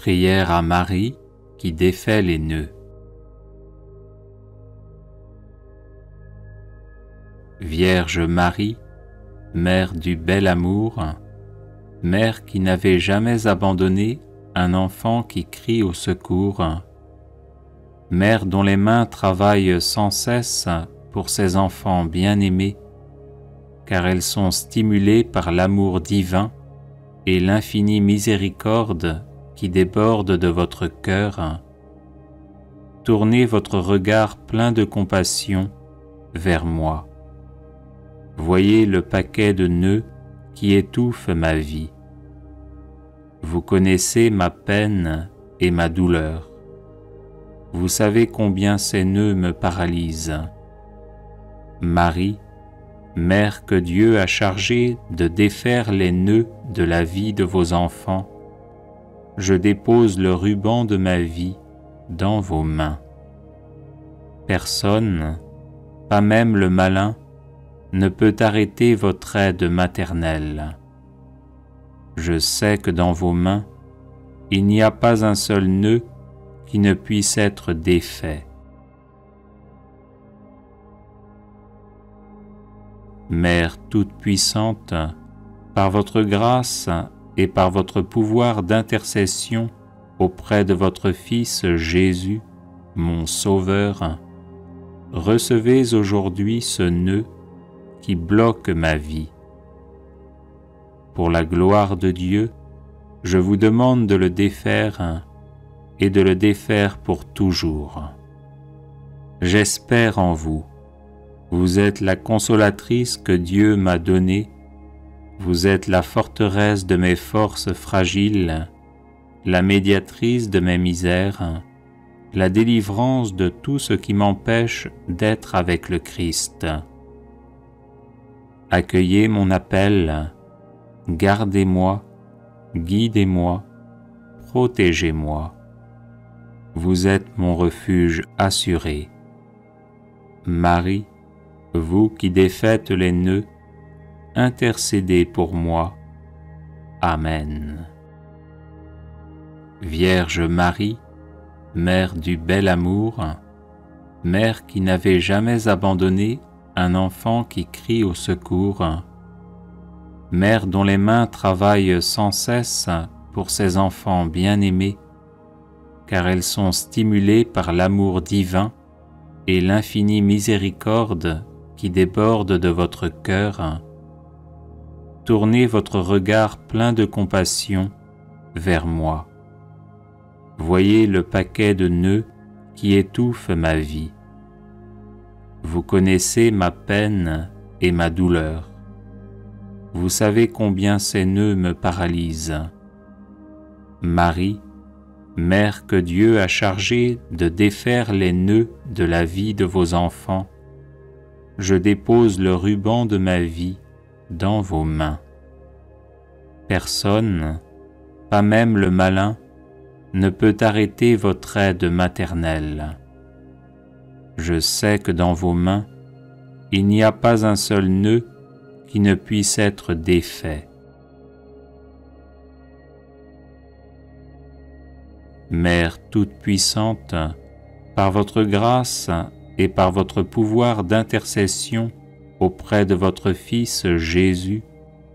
Prière à Marie qui défait les nœuds. Vierge Marie, Mère du bel amour, Mère qui n'avait jamais abandonné un enfant qui crie au secours, Mère dont les mains travaillent sans cesse pour ses enfants bien-aimés, car elles sont stimulées par l'amour divin et l'infinie miséricorde qui déborde de votre cœur. Tournez votre regard plein de compassion vers moi. Voyez le paquet de nœuds qui étouffe ma vie. Vous connaissez ma peine et ma douleur. Vous savez combien ces nœuds me paralysent. Marie, Mère que Dieu a chargée de défaire les nœuds de la vie de vos enfants, je dépose le ruban de ma vie dans vos mains. Personne, pas même le malin, ne peut arrêter votre aide maternelle. Je sais que dans vos mains, il n'y a pas un seul nœud qui ne puisse être défait. Mère toute-puissante, par votre grâce et par votre pouvoir d'intercession auprès de votre Fils Jésus, mon Sauveur, recevez aujourd'hui ce nœud qui bloque ma vie. Pour la gloire de Dieu, je vous demande de le défaire et de le défaire pour toujours. J'espère en vous. Vous êtes la consolatrice que Dieu m'a donnée. Vous êtes la forteresse de mes forces fragiles, la médiatrice de mes misères, la délivrance de tout ce qui m'empêche d'être avec le Christ. Accueillez mon appel, gardez-moi, guidez-moi, protégez-moi. Vous êtes mon refuge assuré. Marie, vous qui défaites les nœuds, intercédez pour moi. Amen. Vierge Marie, Mère du bel amour, Mère qui n'avait jamais abandonné un enfant qui crie au secours, Mère dont les mains travaillent sans cesse pour ses enfants bien-aimés, car elles sont stimulées par l'amour divin et l'infinie miséricorde qui déborde de votre cœur. Tournez votre regard plein de compassion vers moi. Voyez le paquet de nœuds qui étouffe ma vie. Vous connaissez ma peine et ma douleur. Vous savez combien ces nœuds me paralysent. Marie, Mère que Dieu a chargée de défaire les nœuds de la vie de vos enfants, je dépose le ruban de ma vie dans vos mains. Personne, pas même le malin, ne peut arrêter votre aide maternelle. Je sais que dans vos mains, il n'y a pas un seul nœud qui ne puisse être défait. Mère toute-puissante, par votre grâce et par votre pouvoir d'intercession auprès de votre Fils Jésus,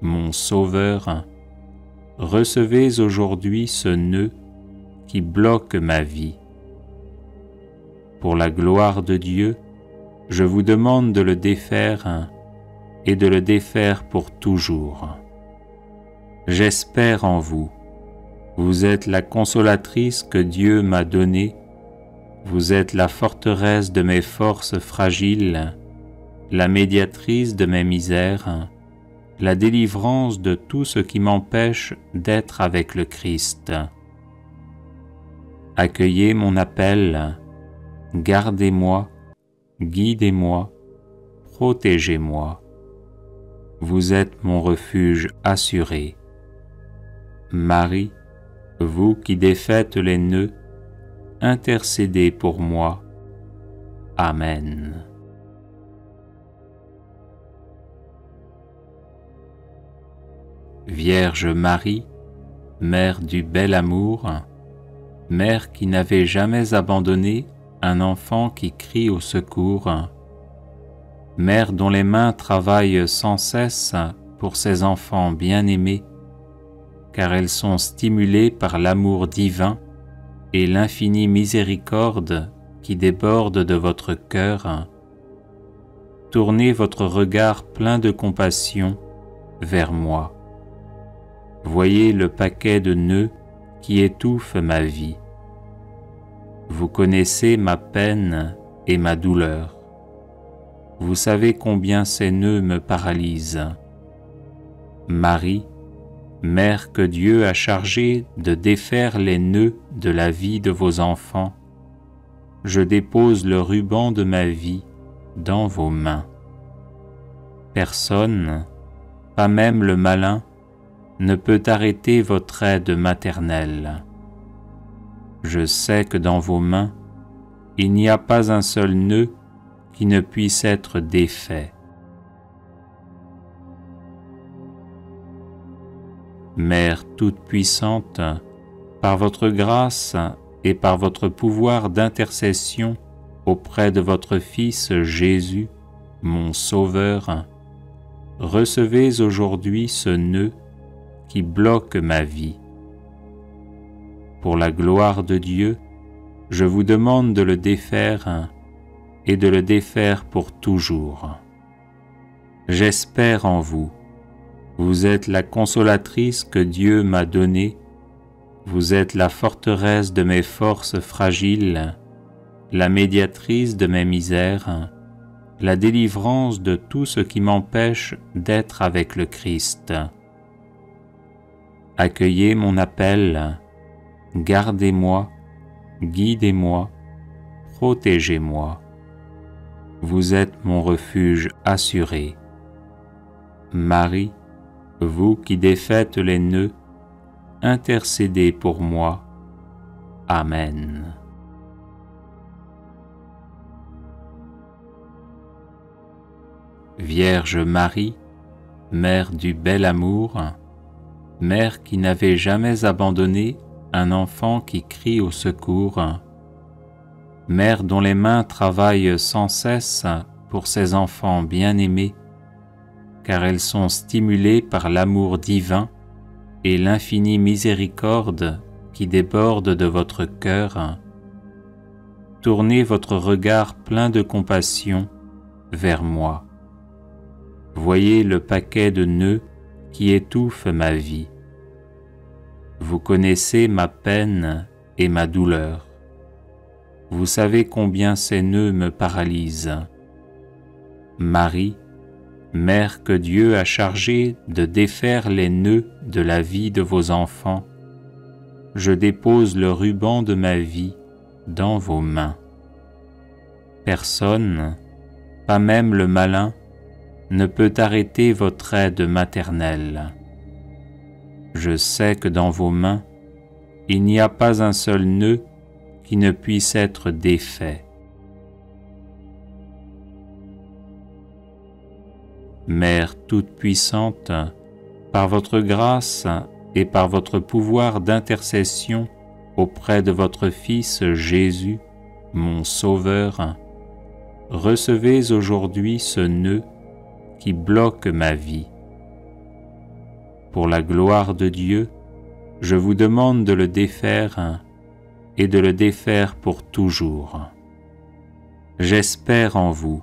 mon Sauveur, recevez aujourd'hui ce nœud qui bloque ma vie. Pour la gloire de Dieu, je vous demande de le défaire et de le défaire pour toujours. J'espère en vous. Vous êtes la consolatrice que Dieu m'a donnée. Vous êtes la forteresse de mes forces fragiles, la médiatrice de mes misères, la délivrance de tout ce qui m'empêche d'être avec le Christ. Accueillez mon appel, gardez-moi, guidez-moi, protégez-moi. Vous êtes mon refuge assuré. Marie, vous qui défaites les nœuds, intercédez pour moi. Amen. Vierge Marie, Mère du bel amour, Mère qui n'avait jamais abandonné un enfant qui crie au secours, Mère dont les mains travaillent sans cesse pour ses enfants bien-aimés, car elles sont stimulées par l'amour divin et l'infinie miséricorde qui déborde de votre cœur, tournez votre regard plein de compassion vers moi. Voyez le paquet de nœuds qui étouffe ma vie. Vous connaissez ma peine et ma douleur. Vous savez combien ces nœuds me paralysent. Marie, Mère que Dieu a chargée de défaire les nœuds de la vie de vos enfants, je dépose le ruban de ma vie dans vos mains. Personne, pas même le malin, ne peut arrêter votre aide maternelle. Je sais que dans vos mains, il n'y a pas un seul nœud qui ne puisse être défait. Mère toute-puissante, par votre grâce et par votre pouvoir d'intercession auprès de votre Fils Jésus, mon Sauveur, recevez aujourd'hui ce nœud qui bloque ma vie. Pour la gloire de Dieu, je vous demande de le défaire et de le défaire pour toujours. J'espère en vous. Vous êtes la consolatrice que Dieu m'a donnée. Vous êtes la forteresse de mes forces fragiles, la médiatrice de mes misères, la délivrance de tout ce qui m'empêche d'être avec le Christ. Accueillez mon appel, gardez-moi, guidez-moi, protégez-moi. Vous êtes mon refuge assuré. Marie, vous qui défaites les nœuds, intercédez pour moi. Amen. Vierge Marie, Mère du bel amour, Mère qui n'avait jamais abandonné un enfant qui crie au secours, Mère dont les mains travaillent sans cesse pour ses enfants bien-aimés, car elles sont stimulées par l'amour divin et l'infinie miséricorde qui déborde de votre cœur, tournez votre regard plein de compassion vers moi. Voyez le paquet de nœuds qui étouffe ma vie. Vous connaissez ma peine et ma douleur. Vous savez combien ces nœuds me paralysent. Marie, Mère que Dieu a chargée de défaire les nœuds de la vie de vos enfants, je dépose le ruban de ma vie dans vos mains. Personne, pas même le malin, ne peut arrêter votre aide maternelle. Je sais que dans vos mains, il n'y a pas un seul nœud qui ne puisse être défait. Mère toute-puissante, par votre grâce et par votre pouvoir d'intercession auprès de votre Fils Jésus, mon Sauveur, recevez aujourd'hui ce nœud qui bloque ma vie. Pour la gloire de Dieu, je vous demande de le défaire et de le défaire pour toujours. J'espère en vous.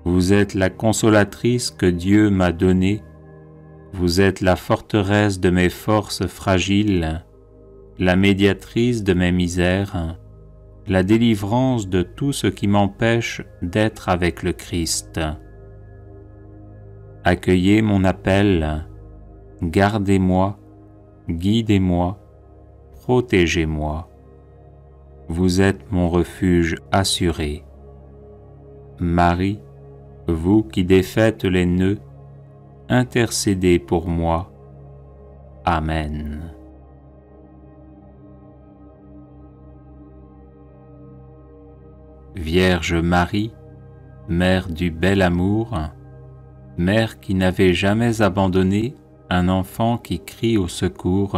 Vous êtes la consolatrice que Dieu m'a donnée. Vous êtes la forteresse de mes forces fragiles, la médiatrice de mes misères, la délivrance de tout ce qui m'empêche d'être avec le Christ. Accueillez mon appel, gardez-moi, guidez-moi, protégez-moi. Vous êtes mon refuge assuré. Marie, vous qui défaites les nœuds, intercédez pour moi. Amen. Vierge Marie, Mère du bel amour, Mère qui n'avait jamais abandonné un enfant qui crie au secours,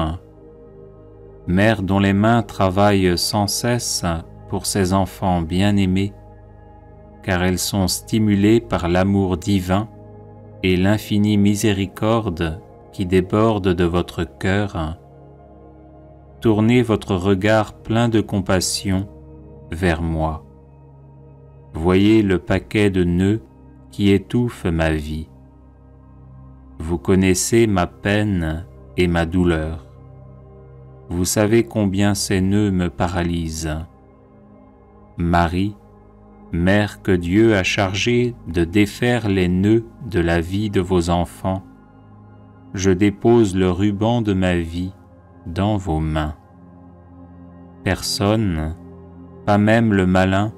Mère dont les mains travaillent sans cesse pour ses enfants bien-aimés, car elles sont stimulées par l'amour divin et l'infinie miséricorde qui déborde de votre cœur, tournez votre regard plein de compassion vers moi. Voyez le paquet de nœuds qui étouffe ma vie. Vous connaissez ma peine et ma douleur. Vous savez combien ces nœuds me paralysent. Marie, Mère que Dieu a chargée de défaire les nœuds de la vie de vos enfants, je dépose le ruban de ma vie dans vos mains. Personne, pas même le malin,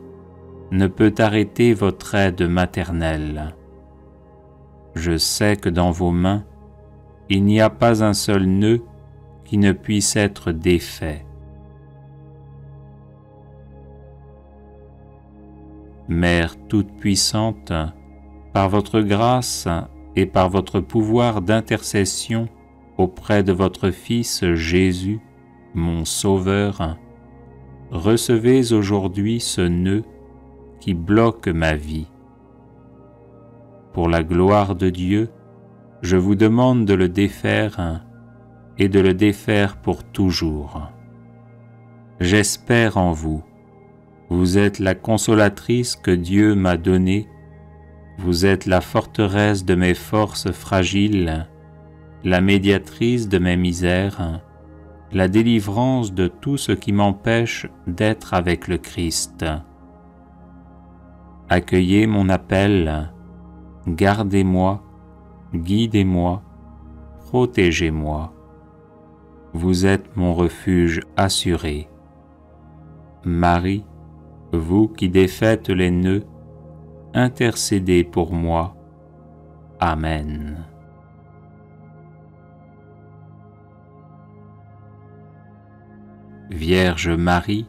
ne peut arrêter votre aide maternelle. Je sais que dans vos mains, il n'y a pas un seul nœud qui ne puisse être défait. Mère toute-puissante, par votre grâce et par votre pouvoir d'intercession auprès de votre Fils Jésus, mon Sauveur, recevez aujourd'hui ce nœud qui bloque ma vie. Pour la gloire de Dieu, je vous demande de le défaire et de le défaire pour toujours. J'espère en vous. Vous êtes la consolatrice que Dieu m'a donnée. Vous êtes la forteresse de mes forces fragiles, la médiatrice de mes misères, la délivrance de tout ce qui m'empêche d'être avec le Christ. Accueillez mon appel, gardez-moi, guidez-moi, protégez-moi. Vous êtes mon refuge assuré. Marie, vous qui défaites les nœuds, intercédez pour moi. Amen. Vierge Marie,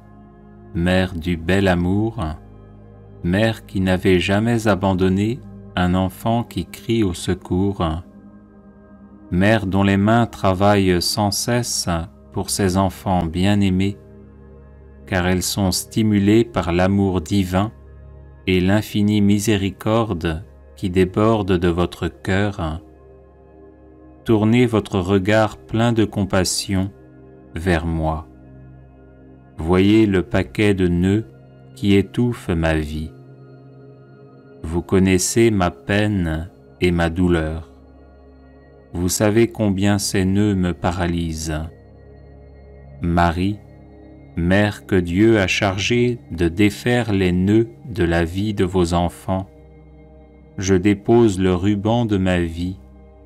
Mère du bel amour, Mère qui n'avait jamais abandonné un enfant qui crie au secours, Mère dont les mains travaillent sans cesse pour ses enfants bien-aimés, car elles sont stimulées par l'amour divin et l'infinie miséricorde qui déborde de votre cœur, tournez votre regard plein de compassion vers moi. Voyez le paquet de nœuds qui étouffe ma vie. Vous connaissez ma peine et ma douleur. Vous savez combien ces nœuds me paralysent. Marie, Mère que Dieu a chargée de défaire les nœuds de la vie de vos enfants, je dépose le ruban de ma vie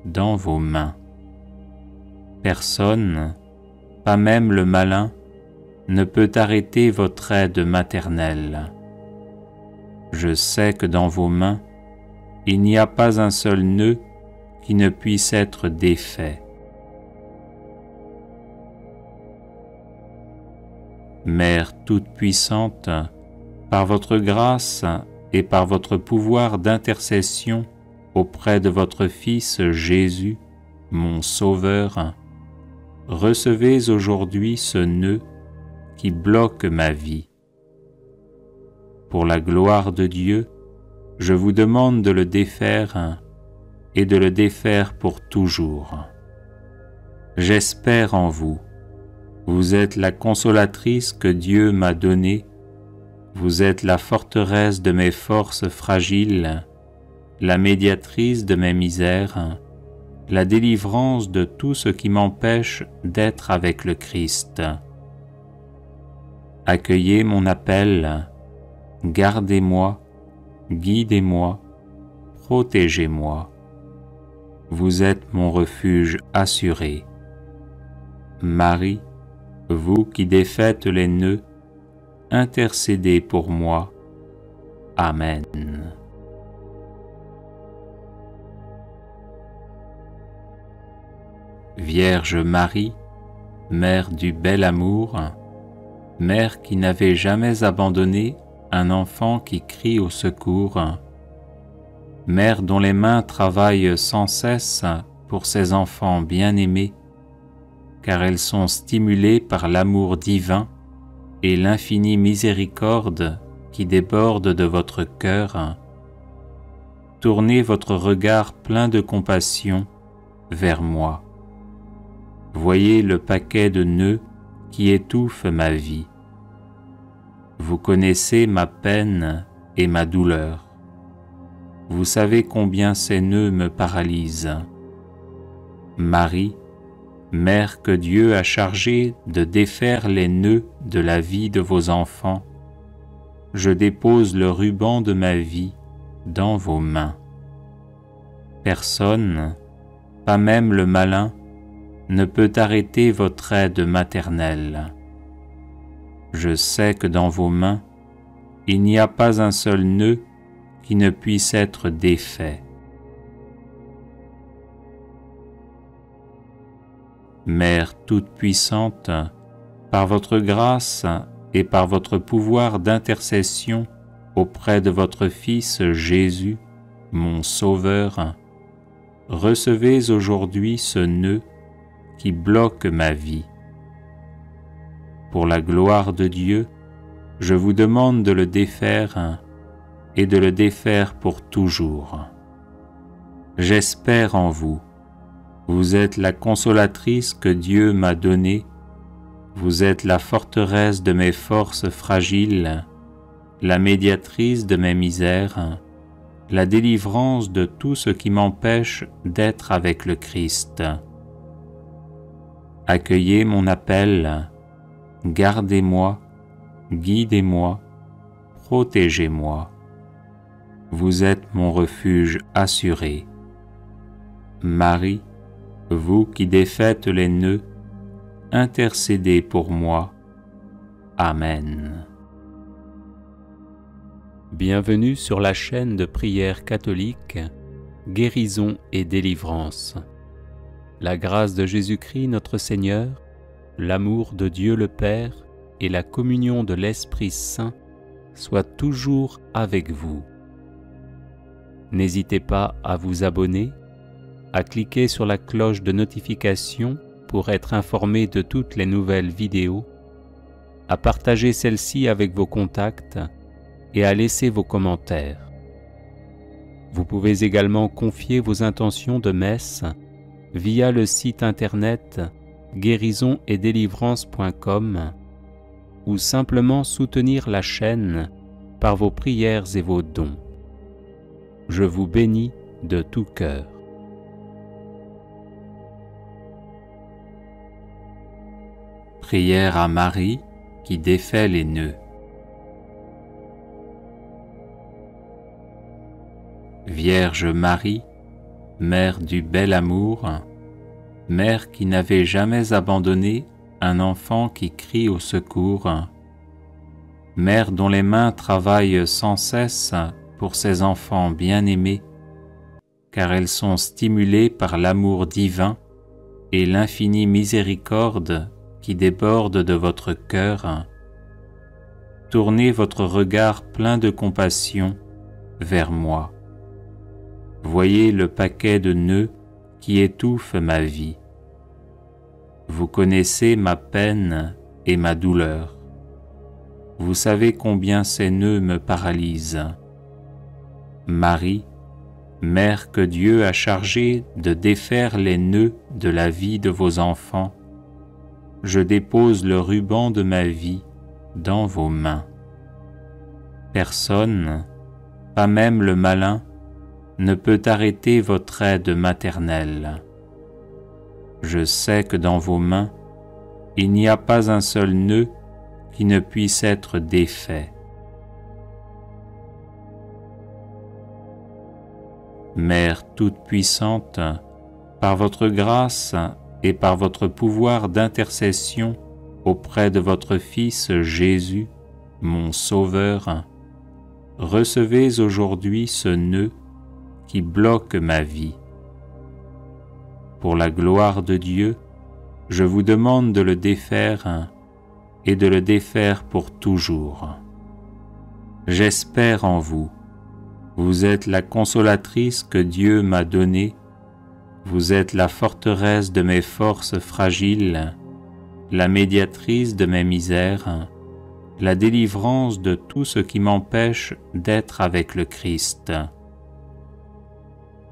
dans vos mains. Personne, pas même le malin, ne peut arrêter votre aide maternelle. Je sais que dans vos mains, il n'y a pas un seul nœud qui ne puisse être défait. Mère toute-puissante, par votre grâce et par votre pouvoir d'intercession auprès de votre Fils Jésus, mon Sauveur, recevez aujourd'hui ce nœud qui bloque ma vie. Pour la gloire de Dieu, je vous demande de le défaire et de le défaire pour toujours. J'espère en vous. Vous êtes la consolatrice que Dieu m'a donnée. Vous êtes la forteresse de mes forces fragiles, la médiatrice de mes misères, la délivrance de tout ce qui m'empêche d'être avec le Christ. Accueillez mon appel, gardez-moi, guidez-moi, protégez-moi. Vous êtes mon refuge assuré. Marie, vous qui défaites les nœuds, intercédez pour moi. Amen. Vierge Marie, Mère du bel amour, Mère qui n'avait jamais abandonné un enfant qui crie au secours, Mère dont les mains travaillent sans cesse pour ses enfants bien-aimés, car elles sont stimulées par l'amour divin et l'infinie miséricorde qui déborde de votre cœur. Tournez votre regard plein de compassion vers moi. Voyez le paquet de nœuds qui étouffe ma vie. Vous connaissez ma peine et ma douleur. Vous savez combien ces nœuds me paralysent. Marie, Mère que Dieu a chargée de défaire les nœuds de la vie de vos enfants, je dépose le ruban de ma vie dans vos mains. Personne, pas même le malin, ne peut arrêter votre aide maternelle. Je sais que dans vos mains, il n'y a pas un seul nœud qui ne puisse être défait. Mère toute-puissante, par votre grâce et par votre pouvoir d'intercession auprès de votre Fils Jésus, mon Sauveur, recevez aujourd'hui ce nœud qui bloque ma vie. Pour la gloire de Dieu, je vous demande de le défaire et de le défaire pour toujours. J'espère en vous. Vous êtes la consolatrice que Dieu m'a donnée. Vous êtes la forteresse de mes forces fragiles, la médiatrice de mes misères, la délivrance de tout ce qui m'empêche d'être avec le Christ. Accueillez mon appel, gardez-moi, guidez-moi, protégez-moi. Vous êtes mon refuge assuré. Marie, vous qui défaites les nœuds, intercédez pour moi. Amen. Bienvenue sur la chaîne de prière catholique, Guérison et délivrance. La grâce de Jésus-Christ notre Seigneur, l'amour de Dieu le Père et la communion de l'Esprit Saint soient toujours avec vous. N'hésitez pas à vous abonner, à cliquer sur la cloche de notification pour être informé de toutes les nouvelles vidéos, à partager celle-ci avec vos contacts et à laisser vos commentaires. Vous pouvez également confier vos intentions de messe via le site internet guérisonetdélivrance.com ou simplement soutenir la chaîne par vos prières et vos dons. Je vous bénis de tout cœur. Prière à Marie qui défait les nœuds. Vierge Marie, Mère du bel amour, Mère qui n'avait jamais abandonné un enfant qui crie au secours, Mère dont les mains travaillent sans cesse pour ses enfants bien-aimés, car elles sont stimulées par l'amour divin et l'infinie miséricorde qui déborde de votre cœur. Tournez votre regard plein de compassion vers moi. Voyez le paquet de nœuds qui étouffe ma vie. Vous connaissez ma peine et ma douleur. Vous savez combien ces nœuds me paralysent. Marie, Mère que Dieu a chargée de défaire les nœuds de la vie de vos enfants, je dépose le ruban de ma vie dans vos mains. Personne, pas même le malin, ne peut arrêter votre aide maternelle. Je sais que dans vos mains, il n'y a pas un seul nœud qui ne puisse être défait. Mère toute-puissante, par votre grâce et par votre pouvoir d'intercession auprès de votre Fils Jésus, mon Sauveur, recevez aujourd'hui ce nœud qui bloque ma vie. Pour la gloire de Dieu, je vous demande de le défaire et de le défaire pour toujours. J'espère en vous. Vous êtes la consolatrice que Dieu m'a donnée. Vous êtes la forteresse de mes forces fragiles, la médiatrice de mes misères, la délivrance de tout ce qui m'empêche d'être avec le Christ.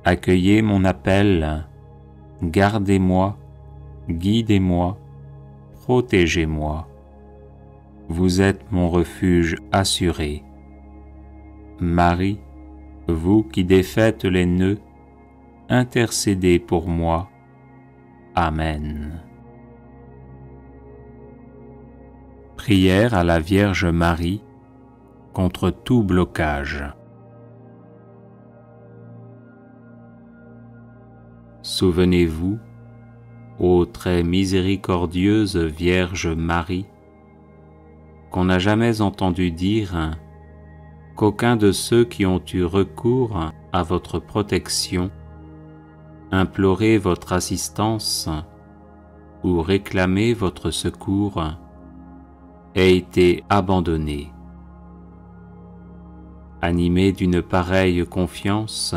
Accueillez mon appel, gardez-moi, guidez-moi, protégez-moi. Vous êtes mon refuge assuré. Marie, vous qui défaites les nœuds, intercédez pour moi. Amen. Prière à la Vierge Marie contre tout blocage. Souvenez-vous, ô très miséricordieuse Vierge Marie, qu'on n'a jamais entendu dire qu'aucun de ceux qui ont eu recours à votre protection, imploré votre assistance ou réclamé votre secours, ait été abandonné. Animé d'une pareille confiance,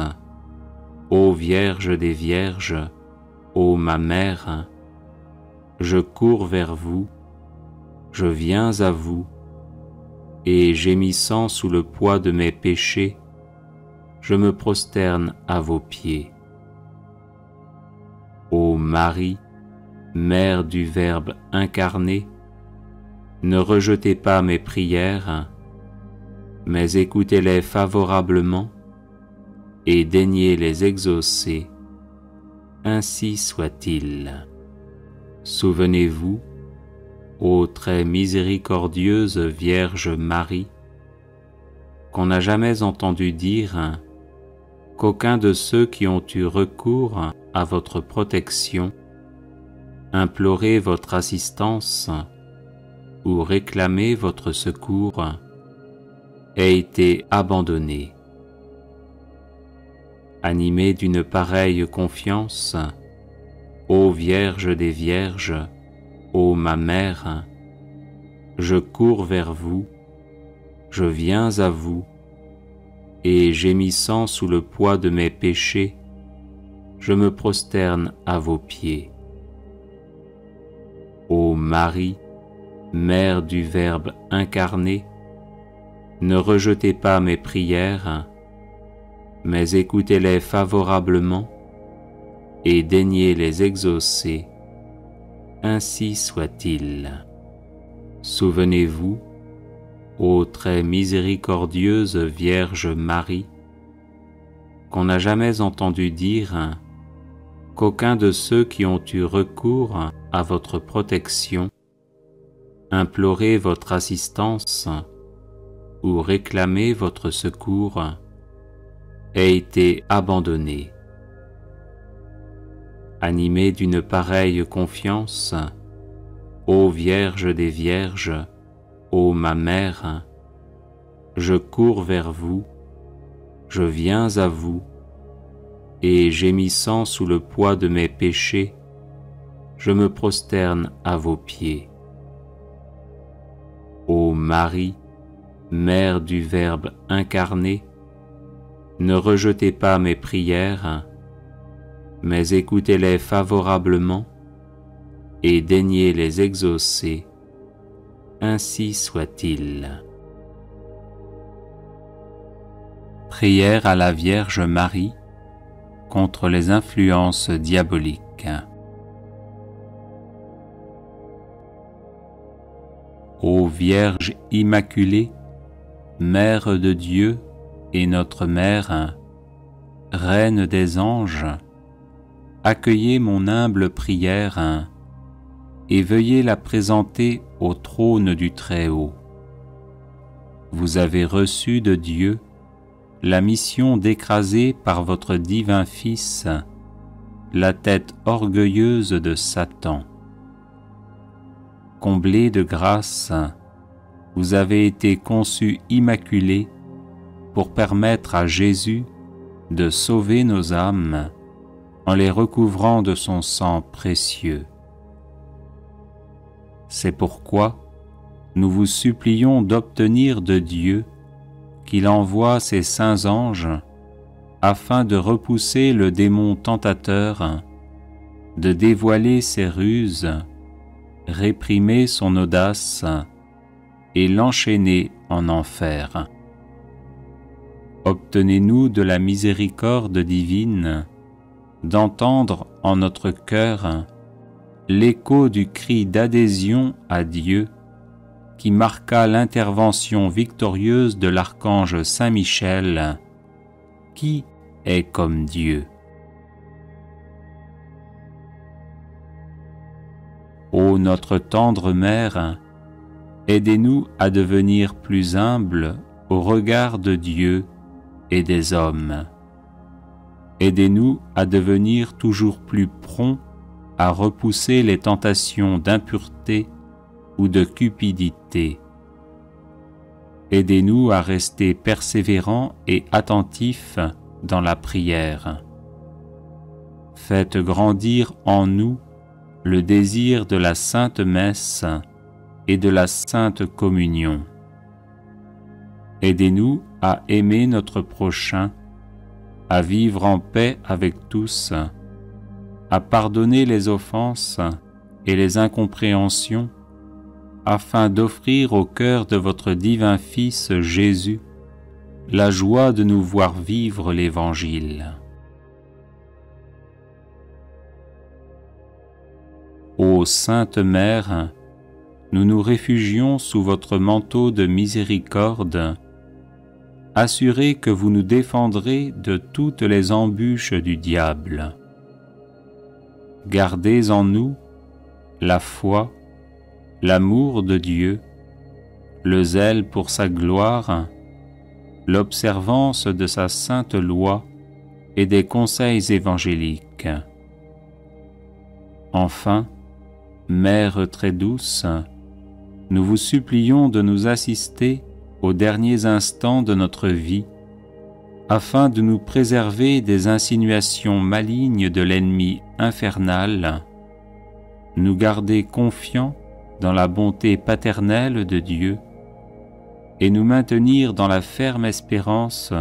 ô Vierge des Vierges, ô ma Mère, je cours vers vous, je viens à vous, et gémissant sous le poids de mes péchés, je me prosterne à vos pieds. Ô Marie, Mère du Verbe incarné, ne rejetez pas mes prières, mais écoutez-les favorablement et daignez les exaucer, ainsi soit-il. Souvenez-vous, ô très miséricordieuse Vierge Marie, qu'on n'a jamais entendu dire qu'aucun de ceux qui ont eu recours à votre protection, imploré votre assistance ou réclamé votre secours, ait été abandonné. Animé d'une pareille confiance, ô Vierge des Vierges, ô ma Mère, je cours vers vous, je viens à vous, et gémissant sous le poids de mes péchés, je me prosterne à vos pieds. Ô Marie, Mère du Verbe incarné, ne rejetez pas mes prières, mais écoutez-les favorablement et daignez les exaucer, ainsi soit-il. Souvenez-vous, ô très miséricordieuse Vierge Marie, qu'on n'a jamais entendu dire qu'aucun de ceux qui ont eu recours à votre protection, imploré votre assistance ou réclamé votre secours, ait été abandonné. Animé d'une pareille confiance, ô Vierge des Vierges, ô ma Mère, je cours vers vous, je viens à vous, et gémissant sous le poids de mes péchés, je me prosterne à vos pieds. Ô Marie, Mère du Verbe incarné, ne rejetez pas mes prières, mais écoutez-les favorablement et daignez les exaucer, ainsi soit-il. Prière à la Vierge Marie contre les influences diaboliques. Ô Vierge Immaculée, Mère de Dieu et notre Mère, Reine des anges, accueillez mon humble prière et veuillez la présenter au trône du Très-Haut. Vous avez reçu de Dieu la mission d'écraser par votre divin Fils la tête orgueilleuse de Satan. Comblée de grâce, vous avez été conçue immaculée pour permettre à Jésus de sauver nos âmes en les recouvrant de son sang précieux. C'est pourquoi nous vous supplions d'obtenir de Dieu qu'il envoie ses saints anges afin de repousser le démon tentateur, de dévoiler ses ruses, réprimer son audace et l'enchaîner en enfer. Obtenez-nous de la miséricorde divine d'entendre en notre cœur l'écho du cri d'adhésion à Dieu qui marqua l'intervention victorieuse de l'archange Saint Michel, qui est comme Dieu. Ô notre tendre Mère, aidez-nous à devenir plus humbles au regard de Dieu et des hommes. Aidez-nous à devenir toujours plus prompts à repousser les tentations d'impureté ou de cupidité. Aidez-nous à rester persévérants et attentifs dans la prière. Faites grandir en nous le désir de la Sainte Messe et de la Sainte Communion. Aidez-nous à aimer notre prochain, à vivre en paix avec tous, à pardonner les offenses et les incompréhensions, afin d'offrir au cœur de votre divin Fils Jésus la joie de nous voir vivre l'Évangile. Ô Sainte Mère, nous nous réfugions sous votre manteau de miséricorde, assurés que vous nous défendrez de toutes les embûches du diable. Gardez en nous la foi, l'amour de Dieu, le zèle pour sa gloire, l'observance de sa sainte loi et des conseils évangéliques. Enfin, Mère très douce, nous vous supplions de nous assister aux derniers instants de notre vie, afin de nous préserver des insinuations malignes de l'ennemi infernal, nous garder confiants dans la bonté paternelle de Dieu et nous maintenir dans la ferme espérance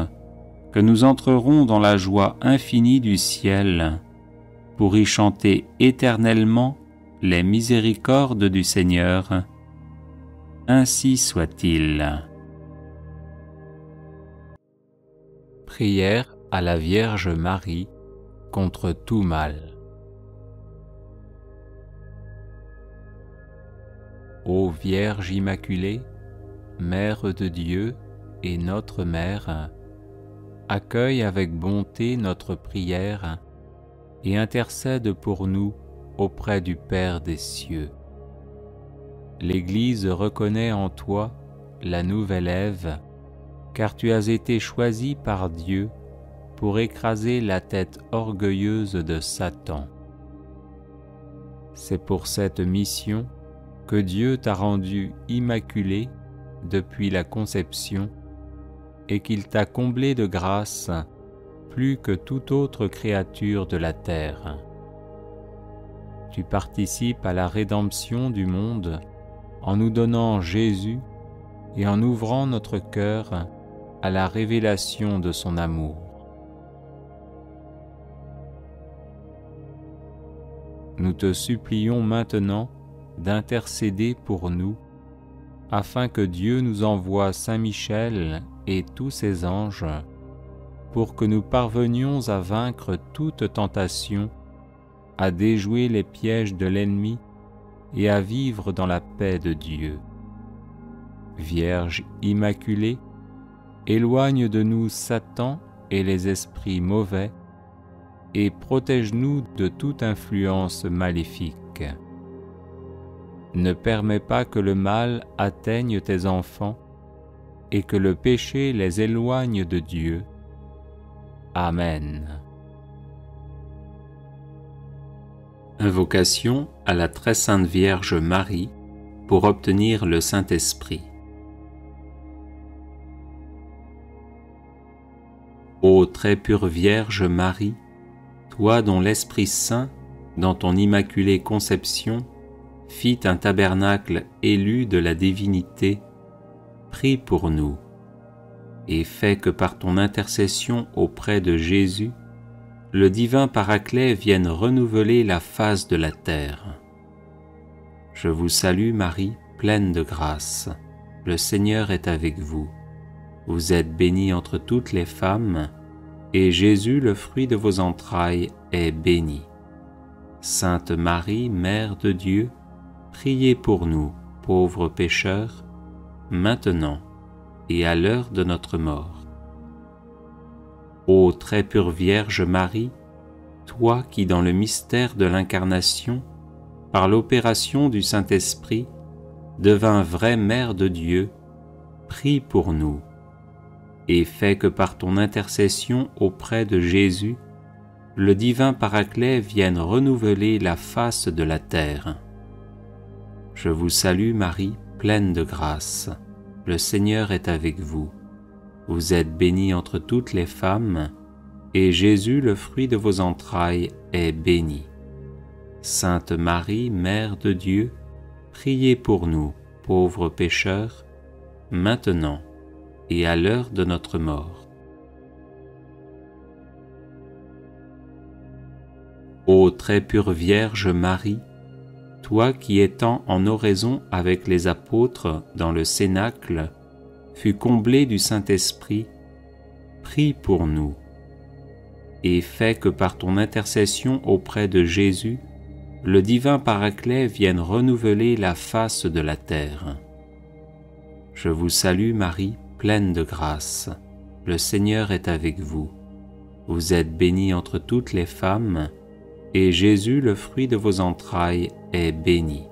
que nous entrerons dans la joie infinie du ciel pour y chanter éternellement les miséricordes du Seigneur. Ainsi soit-il. Prière à la Vierge Marie contre tout mal. Ô Vierge Immaculée, Mère de Dieu et notre Mère, accueille avec bonté notre prière et intercède pour nous auprès du Père des cieux. L'Église reconnaît en toi la nouvelle Ève, car tu as été choisie par Dieu pour écraser la tête orgueilleuse de Satan. C'est pour cette mission que Dieu t'a rendue immaculée depuis la conception et qu'il t'a comblée de grâce plus que toute autre créature de la terre. Tu participes à la rédemption du monde en nous donnant Jésus et en ouvrant notre cœur à la révélation de son amour. Nous te supplions maintenant d'intercéder pour nous, afin que Dieu nous envoie Saint Michel et tous ses anges, pour que nous parvenions à vaincre toute tentation, à déjouer les pièges de l'ennemi et à vivre dans la paix de Dieu. Vierge Immaculée, éloigne de nous Satan et les esprits mauvais, et protège-nous de toute influence maléfique. Ne permets pas que le mal atteigne tes enfants, et que le péché les éloigne de Dieu. Amen. Invocation à la très sainte Vierge Marie pour obtenir le Saint-Esprit. Ô très pure Vierge Marie, toi dont l'Esprit Saint, dans ton immaculée conception, fit un tabernacle élu de la divinité, prie pour nous. et fais que par ton intercession auprès de Jésus, le divin Paraclet vienne renouveler la face de la terre. Je vous salue Marie, pleine de grâce. Le Seigneur est avec vous. Vous êtes bénie entre toutes les femmes, et Jésus, le fruit de vos entrailles, est béni. Sainte Marie, Mère de Dieu, priez pour nous, pauvres pécheurs, maintenant et à l'heure de notre mort. Ô très pure Vierge Marie, toi qui dans le mystère de l'Incarnation, par l'opération du Saint-Esprit, devins vraie Mère de Dieu, prie pour nous, et fais que par ton intercession auprès de Jésus, le divin Paraclet vienne renouveler la face de la terre. Je vous salue Marie, pleine de grâce. Le Seigneur est avec vous. Vous êtes bénie entre toutes les femmes, et Jésus, le fruit de vos entrailles, est béni. Sainte Marie, Mère de Dieu, priez pour nous, pauvres pécheurs, maintenant et à l'heure de notre mort. Ô très pure Vierge Marie, toi qui étant en oraison avec les apôtres dans le Cénacle, fus comblée du Saint-Esprit, prie pour nous, et fais que par ton intercession auprès de Jésus, le divin Paraclet vienne renouveler la face de la terre. Je vous salue Marie, pleine de grâce. Le Seigneur est avec vous. Vous êtes bénie entre toutes les femmes, et Jésus, le fruit de vos entrailles, est béni.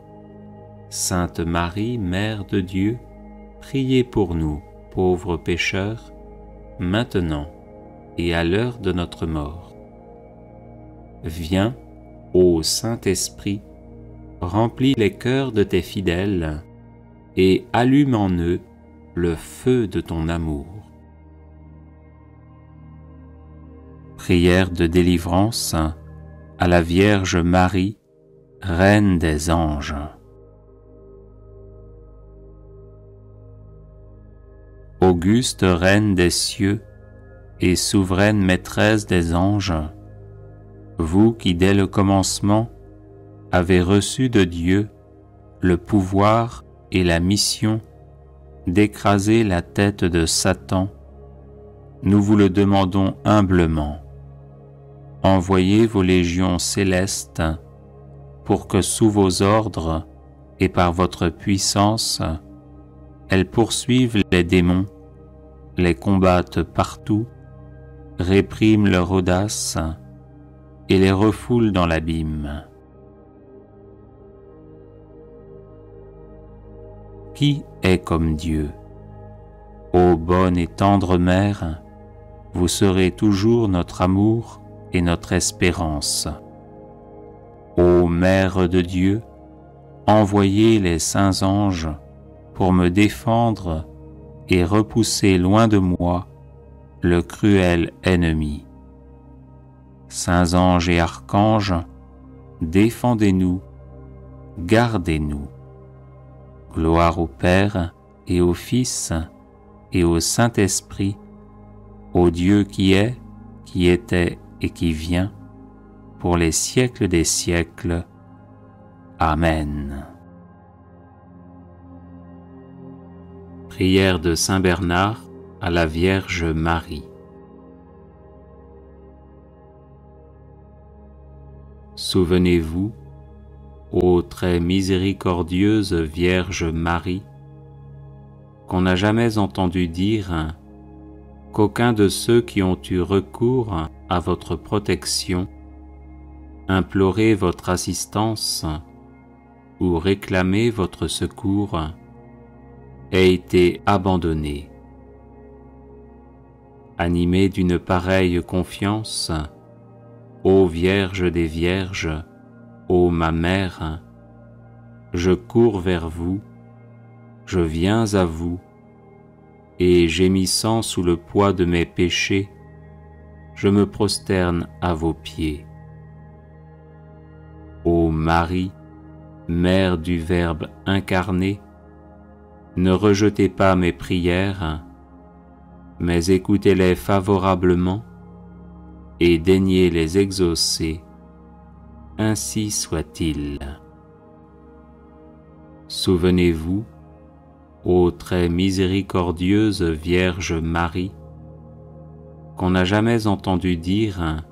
Sainte Marie, Mère de Dieu, priez pour nous, pauvres pécheurs, maintenant et à l'heure de notre mort. Viens, ô Saint-Esprit, remplis les cœurs de tes fidèles et allume en eux le feu de ton amour. Prière de délivrance à la Vierge Marie, Reine des anges. Auguste Reine des cieux et souveraine Maîtresse des anges, vous qui dès le commencement avez reçu de Dieu le pouvoir et la mission d'écraser la tête de Satan, nous vous le demandons humblement. Envoyez vos légions célestes pour que sous vos ordres et par votre puissance, elles poursuivent les démons, les combattent partout, répriment leur audace et les refoulent dans l'abîme. Qui est comme Dieu? Ô bonne et tendre Mère, vous serez toujours notre amour et notre espérance. Ô Mère de Dieu, envoyez les saints anges pour me défendre et repousser loin de moi le cruel ennemi. Saints anges et archanges, défendez-nous, gardez-nous. Gloire au Père et au Fils et au Saint-Esprit, au Dieu qui est, qui était et qui vient, pour les siècles des siècles. Amen. Prière de Saint Bernard à la Vierge Marie. Souvenez-vous, ô très miséricordieuse Vierge Marie, qu'on n'a jamais entendu dire qu'aucun de ceux qui ont eu recours à votre protection, imploré votre assistance ou réclamé votre secours, ait été abandonné. Animé d'une pareille confiance, ô Vierge des Vierges, ô ma Mère, je cours vers vous, je viens à vous, et gémissant sous le poids de mes péchés, je me prosterne à vos pieds. Ô Marie, Mère du Verbe incarné, ne rejetez pas mes prières, mais écoutez-les favorablement et daignez les exaucer, ainsi soit-il. Souvenez-vous, ô très miséricordieuse Vierge Marie, qu'on n'a jamais entendu dire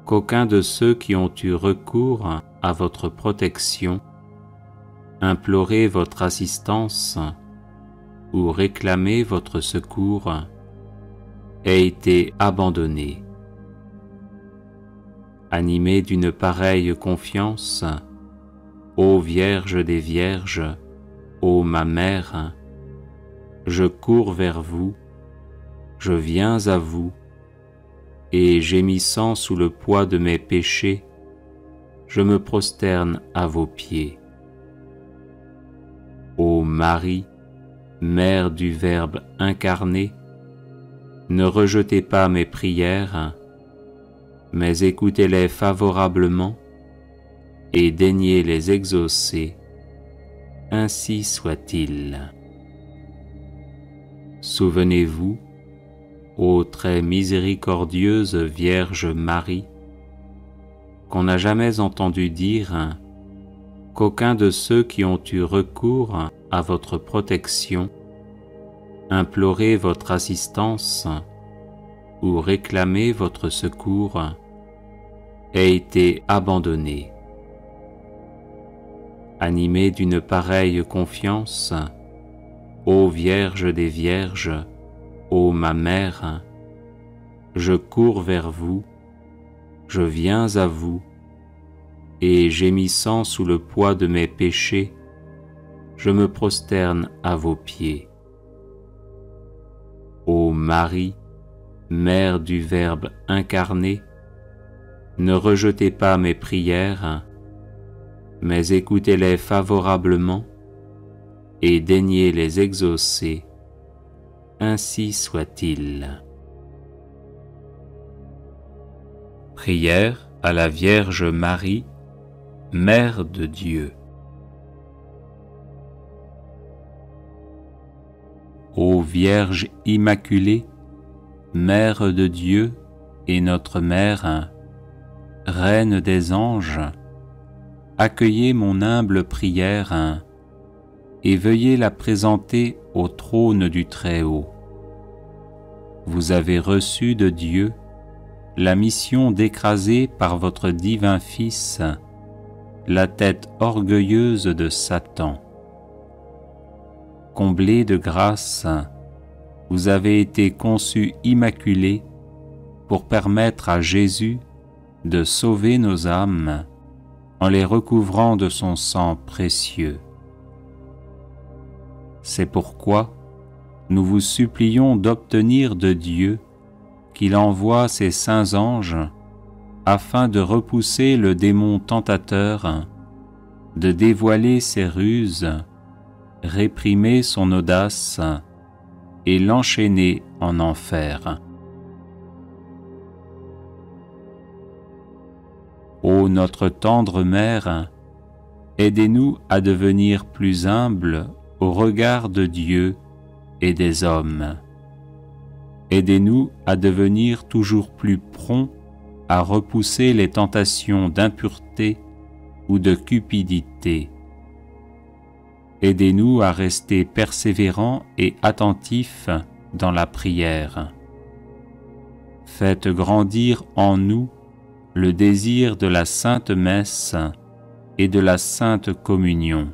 qu'aucun de ceux qui ont eu recours à votre protection, imploré votre assistance ou réclamé votre secours, ait été abandonné. Animé d'une pareille confiance, ô Vierge des Vierges, ô ma Mère, je cours vers vous, je viens à vous, et gémissant sous le poids de mes péchés, je me prosterne à vos pieds. Ô Marie, Mère du Verbe incarné, ne rejetez pas mes prières, mais écoutez-les favorablement et daignez les exaucer, ainsi soit-il. Souvenez-vous, ô très miséricordieuse Vierge Marie, qu'on n'a jamais entendu dire qu'aucun de ceux qui ont eu recours à votre protection, imploré votre assistance ou réclamé votre secours, ait été abandonné. Animé d'une pareille confiance, ô Vierge des Vierges, ô ma Mère, je cours vers vous, je viens à vous, et gémissant sous le poids de mes péchés, je me prosterne à vos pieds. Ô Marie, Mère du Verbe incarné, ne rejetez pas mes prières, mais écoutez-les favorablement et daignez les exaucer, ainsi soit-il. Prière à la Vierge Marie, Mère de Dieu. Ô Vierge Immaculée, Mère de Dieu et notre Mère, Reine des anges, accueillez mon humble prière et veuillez la présenter au trône du Très-Haut. Vous avez reçu de Dieu la mission d'écraser par votre divin Fils la tête orgueilleuse de Satan. Comblée de grâce, vous avez été conçue immaculée pour permettre à Jésus de sauver nos âmes en les recouvrant de son sang précieux. C'est pourquoi nous vous supplions d'obtenir de Dieu qu'il envoie ses saints anges afin de repousser le démon tentateur, de dévoiler ses ruses, réprimer son audace et l'enchaîner en enfer. Ô notre tendre Mère, aidez-nous à devenir plus humbles au regard de Dieu et des hommes. Aidez-nous à devenir toujours plus prompts à repousser les tentations d'impureté ou de cupidité. Aidez-nous à rester persévérants et attentifs dans la prière. Faites grandir en nous le désir de la Sainte Messe et de la Sainte Communion.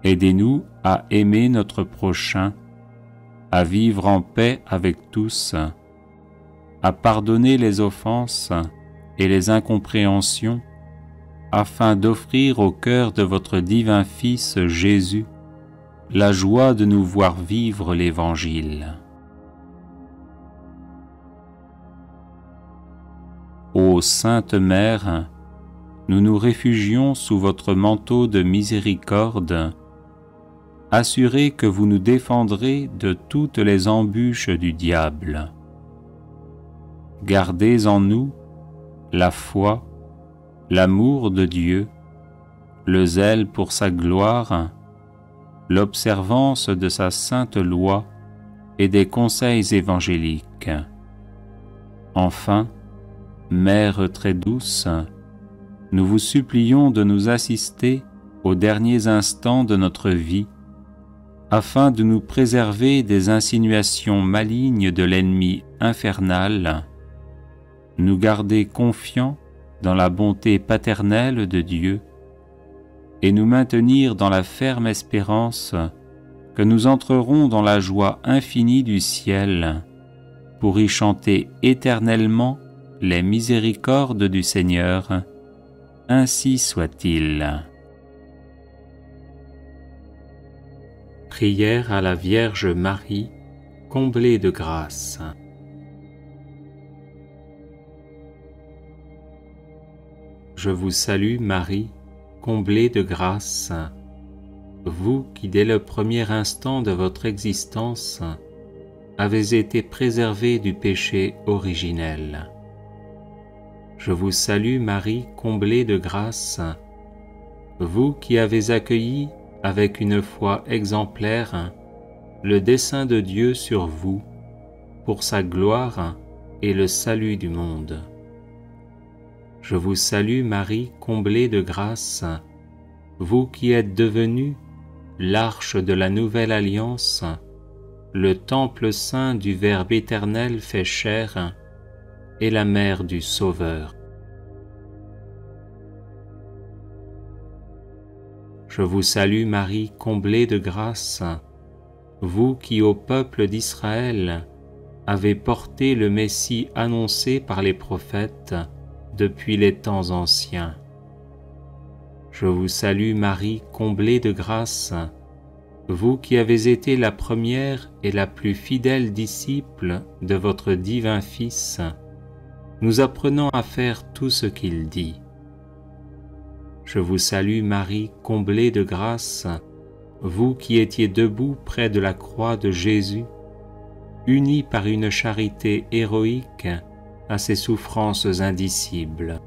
Aidez-nous à aimer notre prochain, à vivre en paix avec tous, à pardonner les offenses et les incompréhensions, afin d'offrir au cœur de votre divin Fils Jésus la joie de nous voir vivre l'Évangile. Ô Sainte Mère, nous nous réfugions sous votre manteau de miséricorde, assurés que vous nous défendrez de toutes les embûches du diable. Gardez en nous la foi, l'amour de Dieu, le zèle pour sa gloire, l'observance de sa sainte loi et des conseils évangéliques. Enfin, Mère très douce, nous vous supplions de nous assister aux derniers instants de notre vie, afin de nous préserver des insinuations malignes de l'ennemi infernal, nous garder confiants dans la bonté paternelle de Dieu et nous maintenir dans la ferme espérance que nous entrerons dans la joie infinie du ciel pour y chanter éternellement les miséricordes du Seigneur. Ainsi soit-il. Prière à la Vierge Marie, comblée de grâce. Je vous salue Marie, comblée de grâce, vous qui dès le premier instant de votre existence avez été préservée du péché originel. Je vous salue Marie, comblée de grâce, vous qui avez accueilli avec une foi exemplaire le dessein de Dieu sur vous pour sa gloire et le salut du monde. Je vous salue Marie, comblée de grâce, vous qui êtes devenue l'arche de la nouvelle alliance, le temple saint du Verbe éternel fait chair et la mère du Sauveur. Je vous salue Marie, comblée de grâce, vous qui au peuple d'Israël avez porté le Messie annoncé par les prophètes depuis les temps anciens. Je vous salue Marie, comblée de grâce, vous qui avez été la première et la plus fidèle disciple de votre divin Fils, nous apprenant à faire tout ce qu'il dit. Je vous salue Marie, comblée de grâce, vous qui étiez debout près de la croix de Jésus, unie par une charité héroïque à ses souffrances indicibles.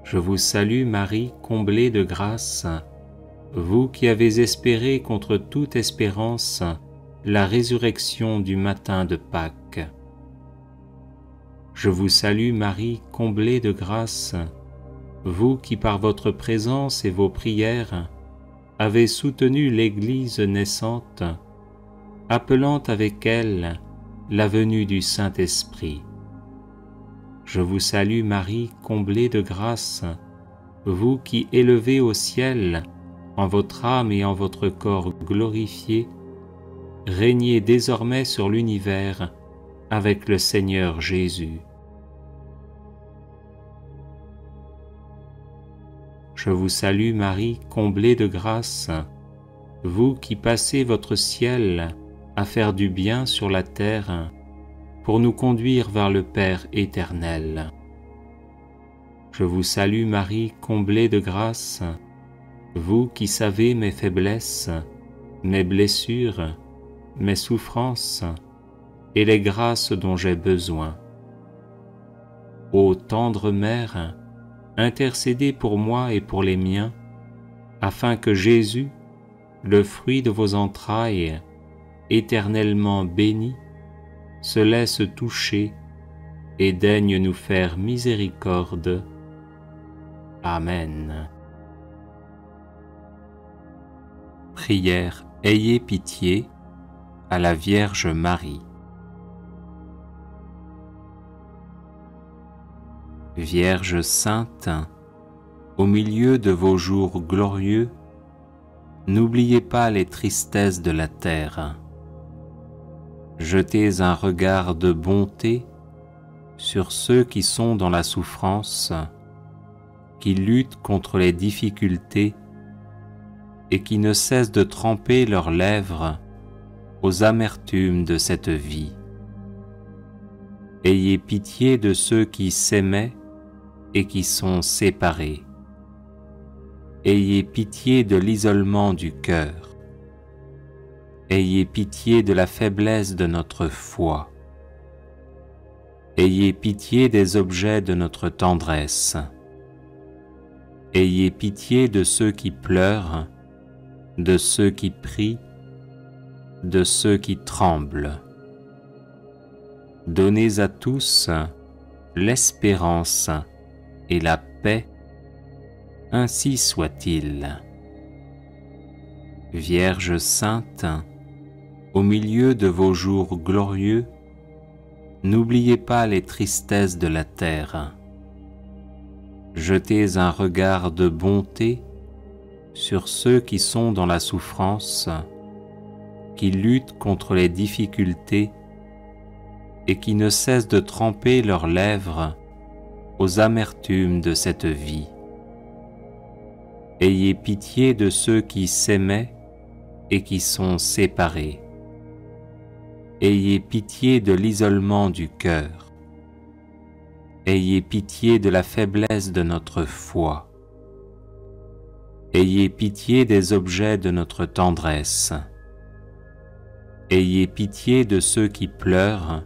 Je vous salue Marie, comblée de grâce, vous qui avez espéré contre toute espérance la résurrection du matin de Pâques. Je vous salue Marie, comblée de grâce, vous qui par votre présence et vos prières avez soutenu l'Église naissante, appelant avec elle la venue du Saint-Esprit. Je vous salue Marie, comblée de grâce, vous qui élevez au ciel, en votre âme et en votre corps glorifiés, régnez désormais sur l'univers avec le Seigneur Jésus. Je vous salue Marie, comblée de grâce, vous qui passez votre ciel à faire du bien sur la terre pour nous conduire vers le Père éternel. Je vous salue Marie, comblée de grâce, vous qui savez mes faiblesses, mes blessures, mes souffrances et les grâces dont j'ai besoin. Ô tendre Mère, intercédez pour moi et pour les miens, afin que Jésus, le fruit de vos entrailles, éternellement béni, se laisse toucher et daigne nous faire miséricorde. Amen. Prière, ayez pitié à la Vierge Marie. Vierge sainte, au milieu de vos jours glorieux, n'oubliez pas les tristesses de la terre. Jetez un regard de bonté sur ceux qui sont dans la souffrance, qui luttent contre les difficultés et qui ne cessent de tremper leurs lèvres aux amertumes de cette vie. Ayez pitié de ceux qui s'aimaient et qui sont séparés. Ayez pitié de l'isolement du cœur. Ayez pitié de la faiblesse de notre foi. Ayez pitié des objets de notre tendresse. Ayez pitié de ceux qui pleurent de ceux qui prient, de ceux qui tremblent. Donnez à tous l'espérance et la paix, ainsi soit-il. Vierge sainte, au milieu de vos jours glorieux, n'oubliez pas les tristesses de la terre. Jetez un regard de bonté sur ceux qui sont dans la souffrance, qui luttent contre les difficultés et qui ne cessent de tremper leurs lèvres aux amertumes de cette vie. Ayez pitié de ceux qui s'aimaient et qui sont séparés. Ayez pitié de l'isolement du cœur. Ayez pitié de la faiblesse de notre foi. Ayez pitié des objets de notre tendresse. Ayez pitié de ceux qui pleurent,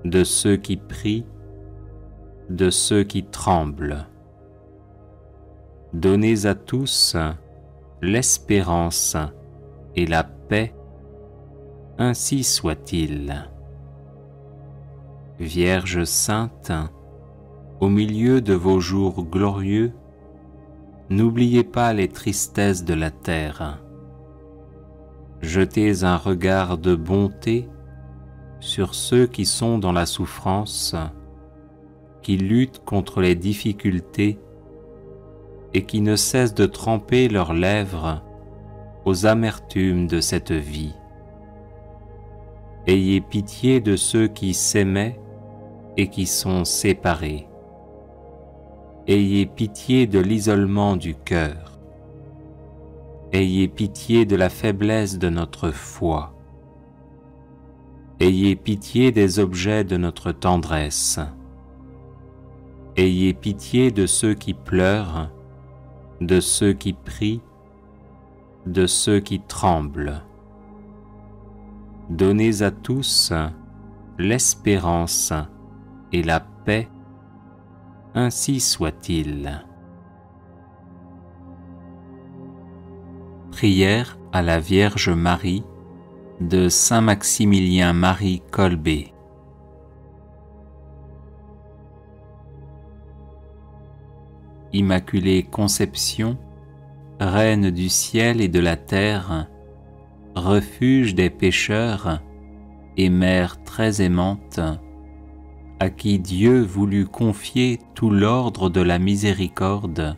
de ceux qui prient, de ceux qui tremblent. Donnez à tous l'espérance et la paix, ainsi soit-il. Vierge sainte, au milieu de vos jours glorieux, n'oubliez pas les tristesses de la terre. Jetez un regard de bonté sur ceux qui sont dans la souffrance, qui luttent contre les difficultés et qui ne cessent de tremper leurs lèvres aux amertumes de cette vie. Ayez pitié de ceux qui s'aimaient et qui sont séparés. Ayez pitié de l'isolement du cœur. Ayez pitié de la faiblesse de notre foi. Ayez pitié des objets de notre tendresse. Ayez pitié de ceux qui pleurent, de ceux qui prient, de ceux qui tremblent. Donnez à tous l'espérance et la paix, ainsi soit-il. Prière à la Vierge Marie de Saint Maximilien Marie Kolbe. Immaculée Conception, Reine du ciel et de la terre, refuge des pécheurs et mère très aimante, à qui Dieu voulut confier tout l'ordre de la miséricorde,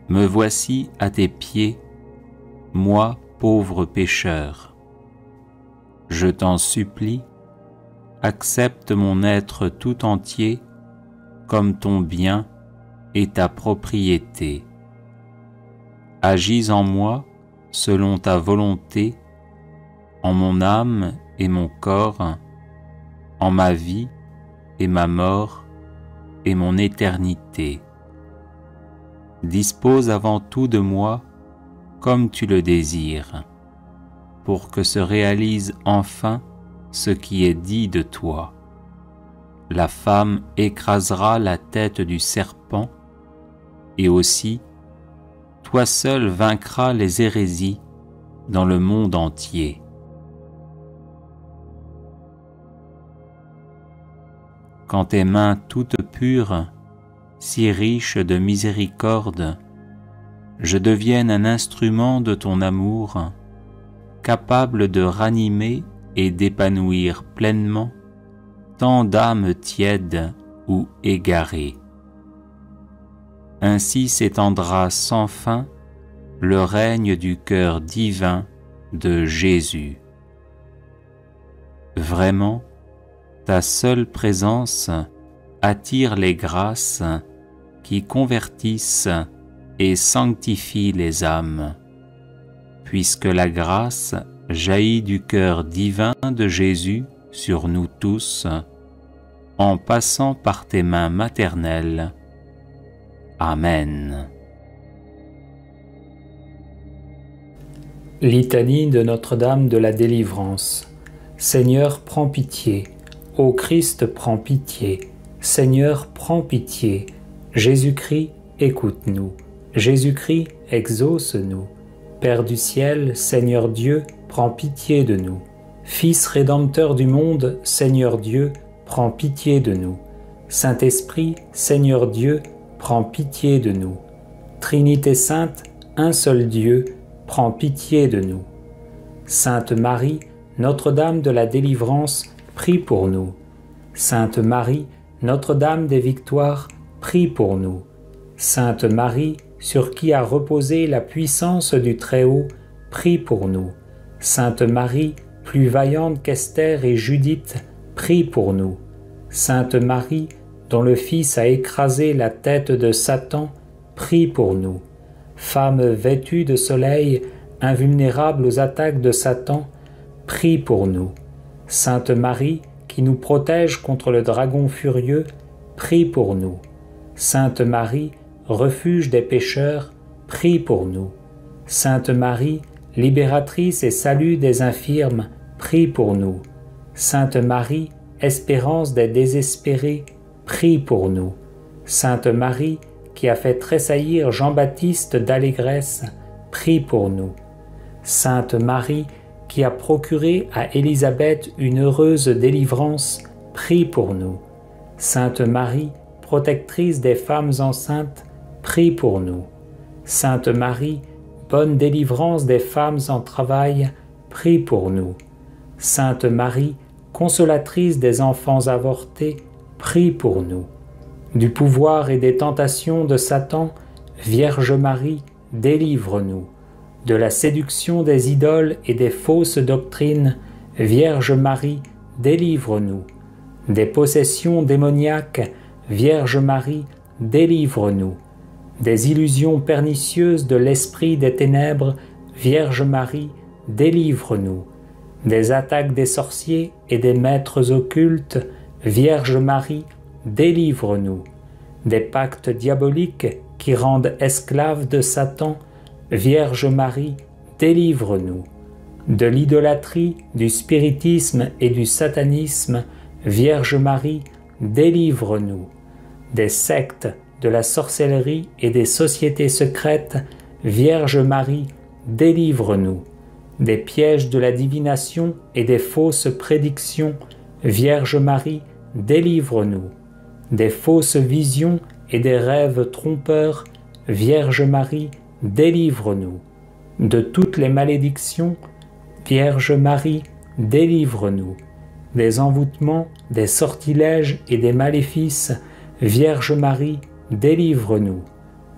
me voici à tes pieds, moi pauvre pécheur. Je t'en supplie, accepte mon être tout entier comme ton bien et ta propriété. Agis en moi selon ta volonté, en mon âme et mon corps, en ma vie et ma mort et mon éternité. Dispose avant tout de moi comme tu le désires, pour que se réalise enfin ce qui est dit de toi. La femme écrasera la tête du serpent, et aussi, toi seul vaincras les hérésies dans le monde entier. Quand tes mains toutes pures, si riches de miséricorde, je devienne un instrument de ton amour, capable de ranimer et d'épanouir pleinement tant d'âmes tièdes ou égarées. Ainsi s'étendra sans fin le règne du cœur divin de Jésus. Vraiment, ta seule présence attire les grâces qui convertissent et sanctifient les âmes, puisque la grâce jaillit du cœur divin de Jésus sur nous tous, en passant par tes mains maternelles. Amen. Litanie de Notre-Dame de la Délivrance. Seigneur, prends pitié. Ô Christ, prends pitié. Seigneur, prends pitié. Jésus-Christ, écoute-nous. Jésus-Christ, exauce-nous. Père du ciel, Seigneur Dieu, prends pitié de nous. Fils rédempteur du monde, Seigneur Dieu, prends pitié de nous. Saint-Esprit, Seigneur Dieu, prends pitié de nous. Trinité sainte, un seul Dieu, prends pitié de nous. Sainte Marie, Notre-Dame de la délivrance, prie pour nous. Sainte Marie, Notre-Dame des victoires, prie pour nous. Sainte Marie, sur qui a reposé la puissance du Très-Haut, prie pour nous. Sainte Marie, plus vaillante qu'Esther et Judith, prie pour nous. Sainte Marie, dont le Fils a écrasé la tête de Satan, prie pour nous. Femme vêtue de soleil, invulnérable aux attaques de Satan, prie pour nous. Sainte Marie, qui nous protège contre le dragon furieux, prie pour nous. Sainte Marie, refuge des pécheurs, prie pour nous. Sainte Marie, libératrice et salut des infirmes, prie pour nous. Sainte Marie, espérance des désespérés, prie pour nous. Sainte Marie, qui a fait tressaillir Jean-Baptiste d'allégresse, prie pour nous. Sainte Marie, qui a procuré à Élisabeth une heureuse délivrance, prie pour nous. Sainte Marie, protectrice des femmes enceintes, prie pour nous. Sainte Marie, bonne délivrance des femmes en travail, prie pour nous. Sainte Marie, consolatrice des enfants avortés, prie pour nous. Du pouvoir et des tentations de Satan, Vierge Marie, délivre-nous. De la séduction des idoles et des fausses doctrines, Vierge Marie, délivre-nous. Des possessions démoniaques, Vierge Marie, délivre-nous. Des illusions pernicieuses de l'esprit des ténèbres, Vierge Marie, délivre-nous. Des attaques des sorciers et des maîtres occultes, Vierge Marie, délivre-nous. Des pactes diaboliques qui rendent esclaves de Satan, Vierge Marie, délivre-nous. De l'idolâtrie, du spiritisme et du satanisme, Vierge Marie, délivre-nous. Des sectes, de la sorcellerie et des sociétés secrètes, Vierge Marie, délivre-nous. Des pièges de la divination et des fausses prédictions, Vierge Marie, délivre-nous. Des fausses visions et des rêves trompeurs, Vierge Marie, délivre-nous. De toutes les malédictions, Vierge Marie, délivre-nous. Des envoûtements, des sortilèges et des maléfices, Vierge Marie, délivre-nous.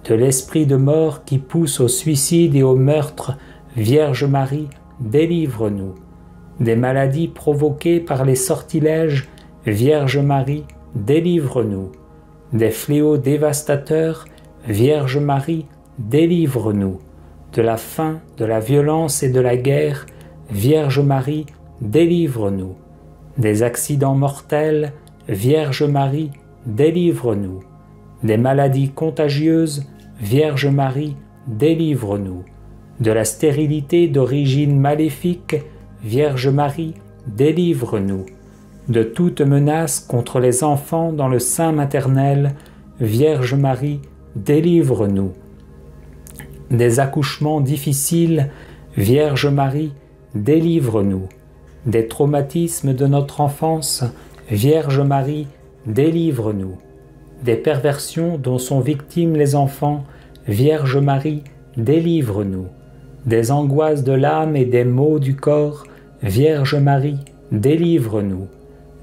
De l'esprit de mort qui pousse au suicide et au meurtre, Vierge Marie, délivre-nous. Des maladies provoquées par les sortilèges, Vierge Marie, délivre-nous. Des fléaux dévastateurs, Vierge Marie, délivre-nous. De la faim, de la violence et de la guerre, Vierge Marie, délivre-nous. Des accidents mortels, Vierge Marie, délivre-nous. Des maladies contagieuses, Vierge Marie, délivre-nous. De la stérilité d'origine maléfique, Vierge Marie, délivre-nous. De toute menace contre les enfants dans le sein maternel, Vierge Marie, délivre-nous. Des accouchements difficiles, Vierge Marie, délivre-nous. Des traumatismes de notre enfance, Vierge Marie, délivre-nous. Des perversions dont sont victimes les enfants, Vierge Marie, délivre-nous. Des angoisses de l'âme et des maux du corps, Vierge Marie, délivre-nous.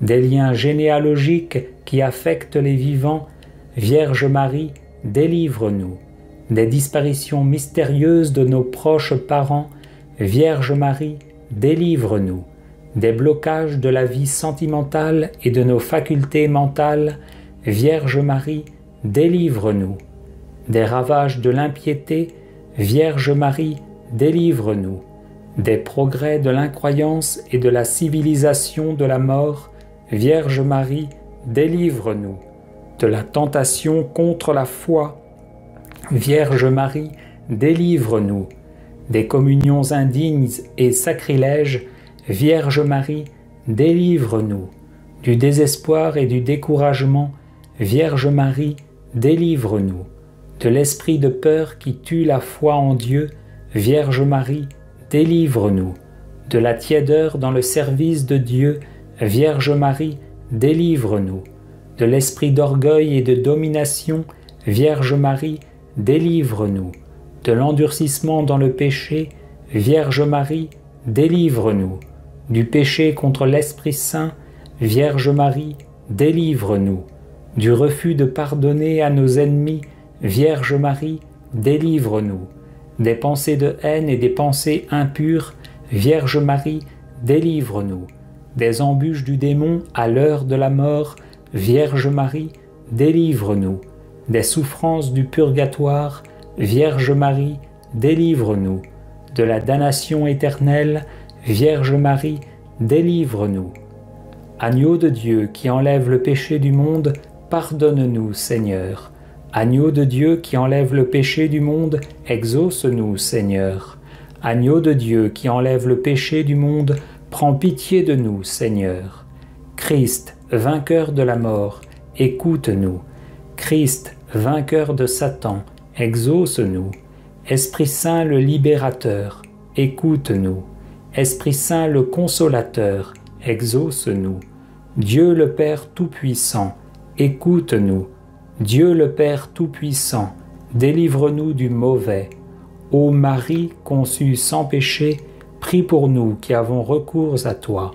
Des liens généalogiques qui affectent les vivants, Vierge Marie, délivre-nous. Des disparitions mystérieuses de nos proches parents, Vierge Marie, délivre-nous. Des blocages de la vie sentimentale et de nos facultés mentales, Vierge Marie, délivre-nous. Des ravages de l'impiété, Vierge Marie, délivre-nous. Des progrès de l'incroyance et de la civilisation de la mort, Vierge Marie, délivre-nous. De la tentation contre la foi, Vierge Marie, délivre-nous. Des communions indignes et sacrilèges, Vierge Marie, délivre-nous. Du désespoir et du découragement, Vierge Marie, délivre-nous. De l'esprit de peur qui tue la foi en Dieu, Vierge Marie, délivre-nous. De la tiédeur dans le service de Dieu, Vierge Marie, délivre-nous. De l'esprit d'orgueil et de domination, Vierge Marie, délivre-nous. De l'endurcissement dans le péché, Vierge Marie, délivre-nous. Du péché contre l'Esprit Saint, Vierge Marie, délivre-nous. Du refus de pardonner à nos ennemis, Vierge Marie, délivre-nous. Des pensées de haine et des pensées impures, Vierge Marie, délivre-nous. Des embûches du démon à l'heure de la mort, Vierge Marie, délivre-nous. Des souffrances du purgatoire, Vierge Marie, délivre-nous. De la damnation éternelle, Vierge Marie, délivre-nous. Agneau de Dieu qui enlève le péché du monde, pardonne-nous, Seigneur. Agneau de Dieu qui enlève le péché du monde, exauce-nous, Seigneur. Agneau de Dieu qui enlève le péché du monde, prends pitié de nous, Seigneur. Christ, vainqueur de la mort, écoute-nous. Christ, vainqueur de Satan, exauce-nous. Esprit Saint le libérateur, écoute-nous. Esprit Saint le consolateur, exauce-nous. Dieu le Père Tout-Puissant, écoute-nous. Dieu le Père Tout-Puissant, délivre-nous du mauvais. Ô Marie conçue sans péché, prie pour nous qui avons recours à toi.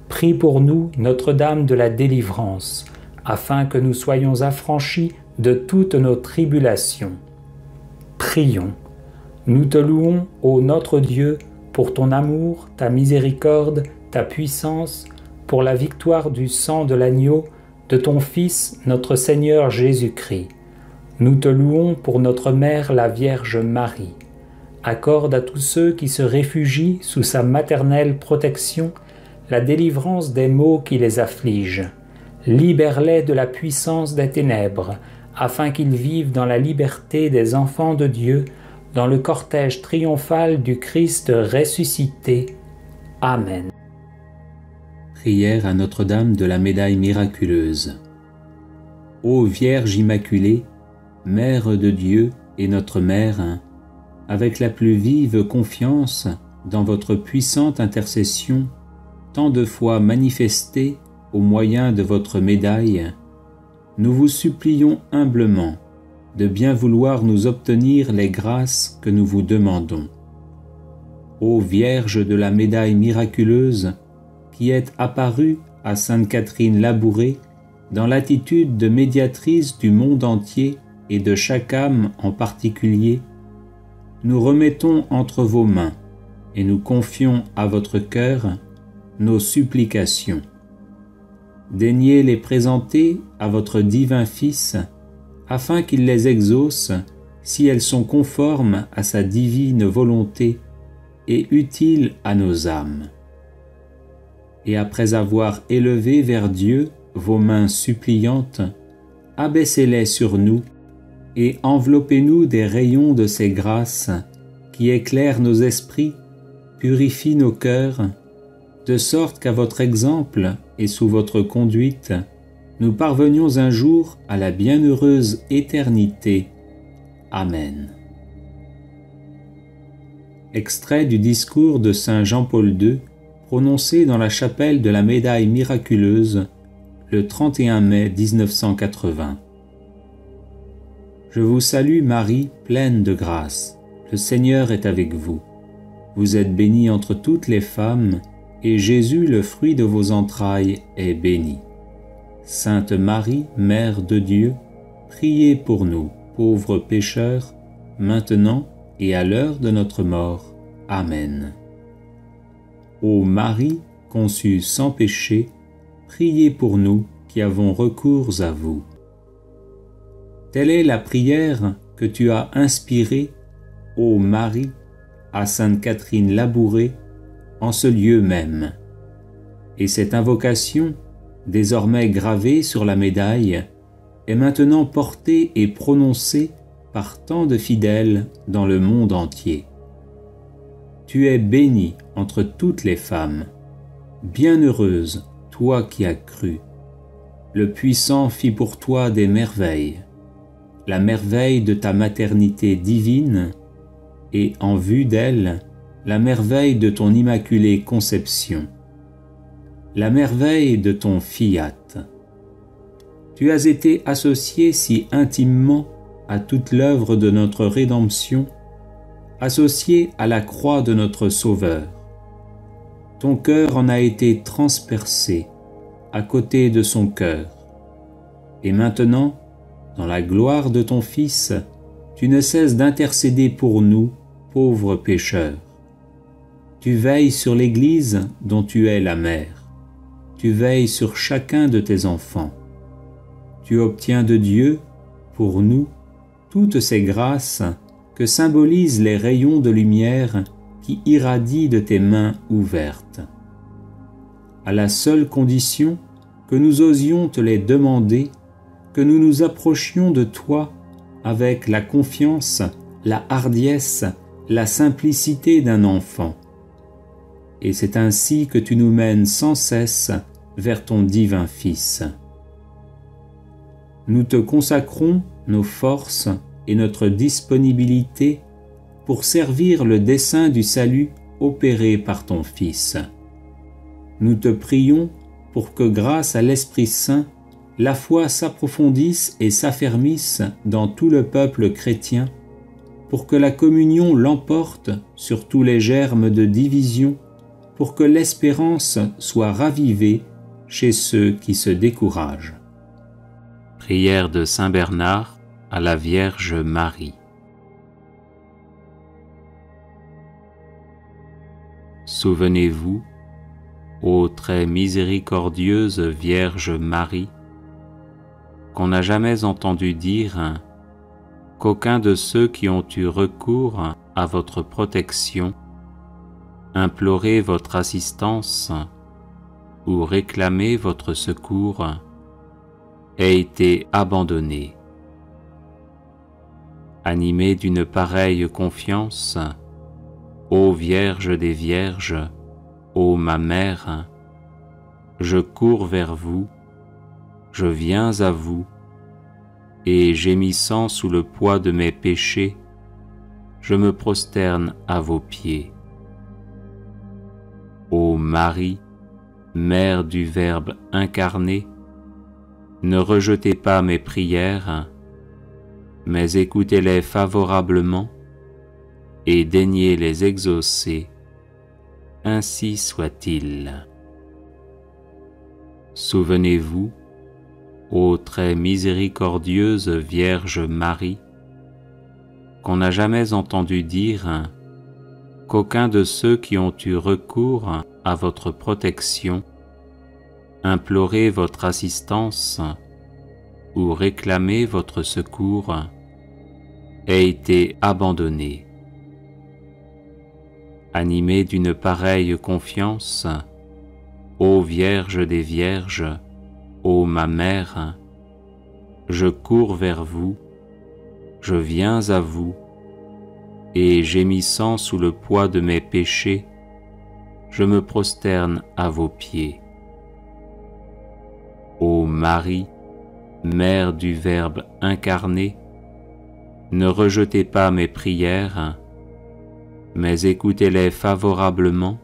Prie pour nous, Notre-Dame de la délivrance, afin que nous soyons affranchis de toutes nos tribulations. Prions. Nous te louons, ô notre Dieu, pour ton amour, ta miséricorde, ta puissance, pour la victoire du sang de l'agneau, de ton Fils, notre Seigneur Jésus-Christ. Nous te louons pour notre Mère, la Vierge Marie. Accorde à tous ceux qui se réfugient sous sa maternelle protection la délivrance des maux qui les affligent. Libère-les de la puissance des ténèbres, afin qu'ils vivent dans la liberté des enfants de Dieu, dans le cortège triomphal du Christ ressuscité. Amen. Prière à Notre-Dame de la Médaille miraculeuse. Ô Vierge Immaculée, Mère de Dieu et notre Mère, avec la plus vive confiance dans votre puissante intercession, tant de fois manifestée au moyen de votre médaille, nous vous supplions humblement de bien vouloir nous obtenir les grâces que nous vous demandons. Ô Vierge de la Médaille miraculeuse, qui êtes apparue à Sainte Catherine Labouré dans l'attitude de médiatrice du monde entier et de chaque âme en particulier, nous remettons entre vos mains et nous confions à votre cœur nos supplications. Daignez les présenter à votre divin Fils, afin qu'il les exauce si elles sont conformes à sa divine volonté et utiles à nos âmes. Et après avoir élevé vers Dieu vos mains suppliantes, abaissez-les sur nous et enveloppez-nous des rayons de ces grâces qui éclairent nos esprits, purifient nos cœurs, de sorte qu'à votre exemple et sous votre conduite, nous parvenions un jour à la bienheureuse éternité. Amen. Extrait du discours de saint Jean-Paul II, prononcé dans la chapelle de la Médaille miraculeuse, le 31 mai 1980. Je vous salue Marie, pleine de grâce. Le Seigneur est avec vous. Vous êtes bénie entre toutes les femmes, et Jésus, le fruit de vos entrailles, est béni. Sainte Marie, Mère de Dieu, priez pour nous, pauvres pécheurs, maintenant et à l'heure de notre mort. Amen. Ô Marie, conçue sans péché, priez pour nous qui avons recours à vous. Telle est la prière que tu as inspirée, ô Marie, à Sainte Catherine Labouré, en ce lieu même. Et cette invocation, désormais gravée sur la médaille, est maintenant portée et prononcée par tant de fidèles dans le monde entier. Tu es bénie entre toutes les femmes. Bienheureuse, toi qui as cru. Le Puissant fit pour toi des merveilles. La merveille de ta maternité divine, et en vue d'elle, la merveille de ton immaculée conception, la merveille de ton fiat. Tu as été associé si intimement à toute l'œuvre de notre rédemption, associé à la croix de notre Sauveur. Ton cœur en a été transpercé à côté de son cœur. Et maintenant, dans la gloire de ton Fils, tu ne cesses d'intercéder pour nous, pauvres pécheurs. Tu veilles sur l'Église dont tu es la mère. Tu veilles sur chacun de tes enfants. Tu obtiens de Dieu, pour nous, toutes ces grâces que symbolisent les rayons de lumière qui irradient de tes mains ouvertes. À la seule condition que nous osions te les demander, que nous nous approchions de toi avec la confiance, la hardiesse, la simplicité d'un enfant. Et c'est ainsi que tu nous mènes sans cesse vers ton divin Fils. Nous te consacrons nos forces et notre disponibilité pour servir le dessein du salut opéré par ton Fils. Nous te prions pour que grâce à l'Esprit Saint, la foi s'approfondisse et s'affermisse dans tout le peuple chrétien, pour que la communion l'emporte sur tous les germes de division, pour que l'espérance soit ravivée chez ceux qui se découragent. Prière de Saint Bernard à la Vierge Marie. Souvenez-vous, ô très miséricordieuse Vierge Marie, qu'on n'a jamais entendu dire qu'aucun de ceux qui ont eu recours à votre protection, imploré votre assistance ou réclamé votre secours, ait été abandonné. Animé d'une pareille confiance, ô Vierge des Vierges, ô ma Mère, je cours vers vous, je viens à vous, et gémissant sous le poids de mes péchés, je me prosterne à vos pieds. Ô Marie, Mère du Verbe incarné, ne rejetez pas mes prières, mais écoutez-les favorablement et daignez les exaucer, ainsi soit-il. Souvenez-vous, ô très miséricordieuse Vierge Marie, qu'on n'a jamais entendu dire qu'aucun de ceux qui ont eu recours à votre protection, imploré votre assistance ou réclamé votre secours, ait été abandonné. Animé d'une pareille confiance, ô Vierge des Vierges, ô ma Mère, je cours vers vous, je viens à vous, et gémissant sous le poids de mes péchés, je me prosterne à vos pieds. Ô Marie, Mère du Verbe incarné, ne rejetez pas mes prières, mais écoutez-les favorablement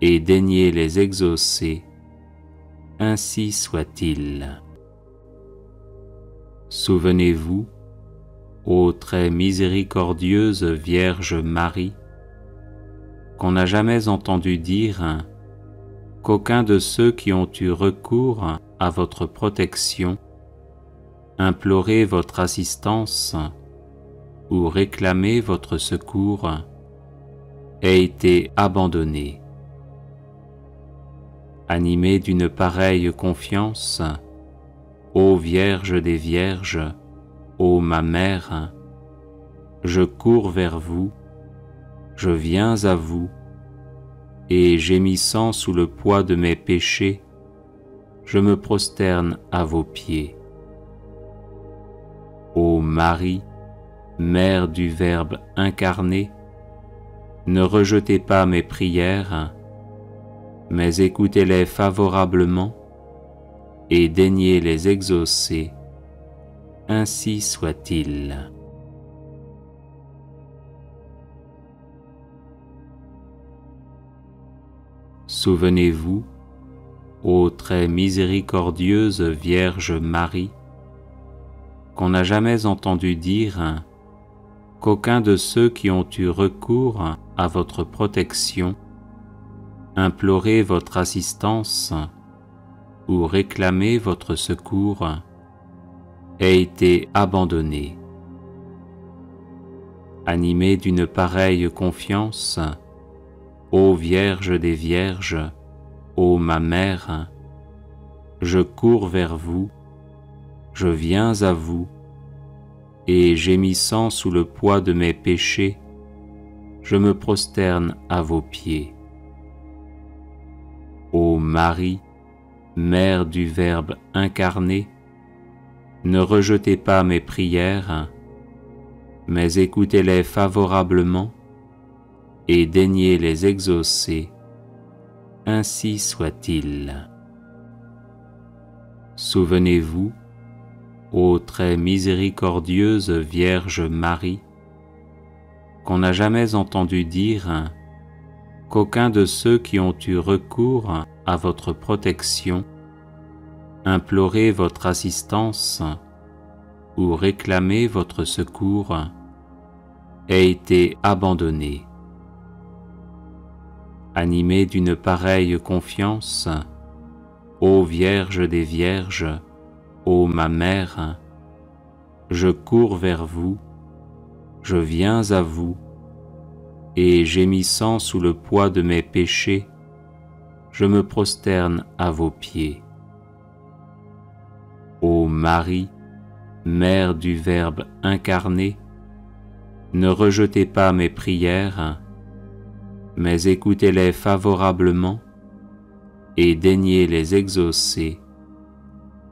et daignez les exaucer, ainsi soit-il. Souvenez-vous, ô très miséricordieuse Vierge Marie, qu'on n'a jamais entendu dire qu'aucun de ceux qui ont eu recours à votre protection, imploré votre assistance ou réclamé votre secours, ait été abandonné. Animé d'une pareille confiance, ô Vierge des Vierges, ô ma Mère, je cours vers vous, je viens à vous, et gémissant sous le poids de mes péchés, je me prosterne à vos pieds. Ô Marie, Mère du Verbe incarné, ne rejetez pas mes prières, mais écoutez-les favorablement et daignez les exaucer, ainsi soit-il. Souvenez-vous, ô très miséricordieuse Vierge Marie, qu'on n'a jamais entendu dire qu'aucun de ceux qui ont eu recours à votre protection, imploré votre assistance ou réclamé votre secours, ait été abandonné. Animé d'une pareille confiance, ô Vierge des Vierges, ô ma Mère, je cours vers vous, je viens à vous, et gémissant sous le poids de mes péchés, je me prosterne à vos pieds. Ô Marie, Mère du Verbe incarné, ne rejetez pas mes prières, mais écoutez-les favorablement et daignez les exaucer, ainsi soit-il. Souvenez-vous, ô très miséricordieuse Vierge Marie, qu'on n'a jamais entendu dire qu'aucun de ceux qui ont eu recours à votre protection, imploré votre assistance ou réclamé votre secours, ait été abandonné. Animé d'une pareille confiance, ô Vierge des Vierges, ô ma Mère, je cours vers vous, je viens à vous, et gémissant sous le poids de mes péchés, je me prosterne à vos pieds. Ô Marie, Mère du Verbe incarné, ne rejetez pas mes prières, mais écoutez-les favorablement et daignez les exaucer,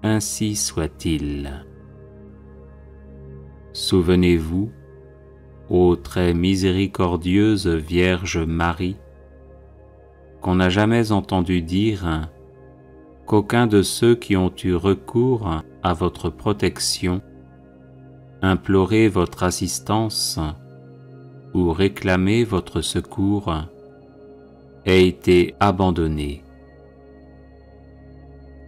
ainsi soit-il. Souvenez-vous, ô très miséricordieuse Vierge Marie, qu'on n'a jamais entendu dire qu'aucun de ceux qui ont eu recours à votre protection, imploré votre assistance ou réclamé votre secours, ait été abandonné.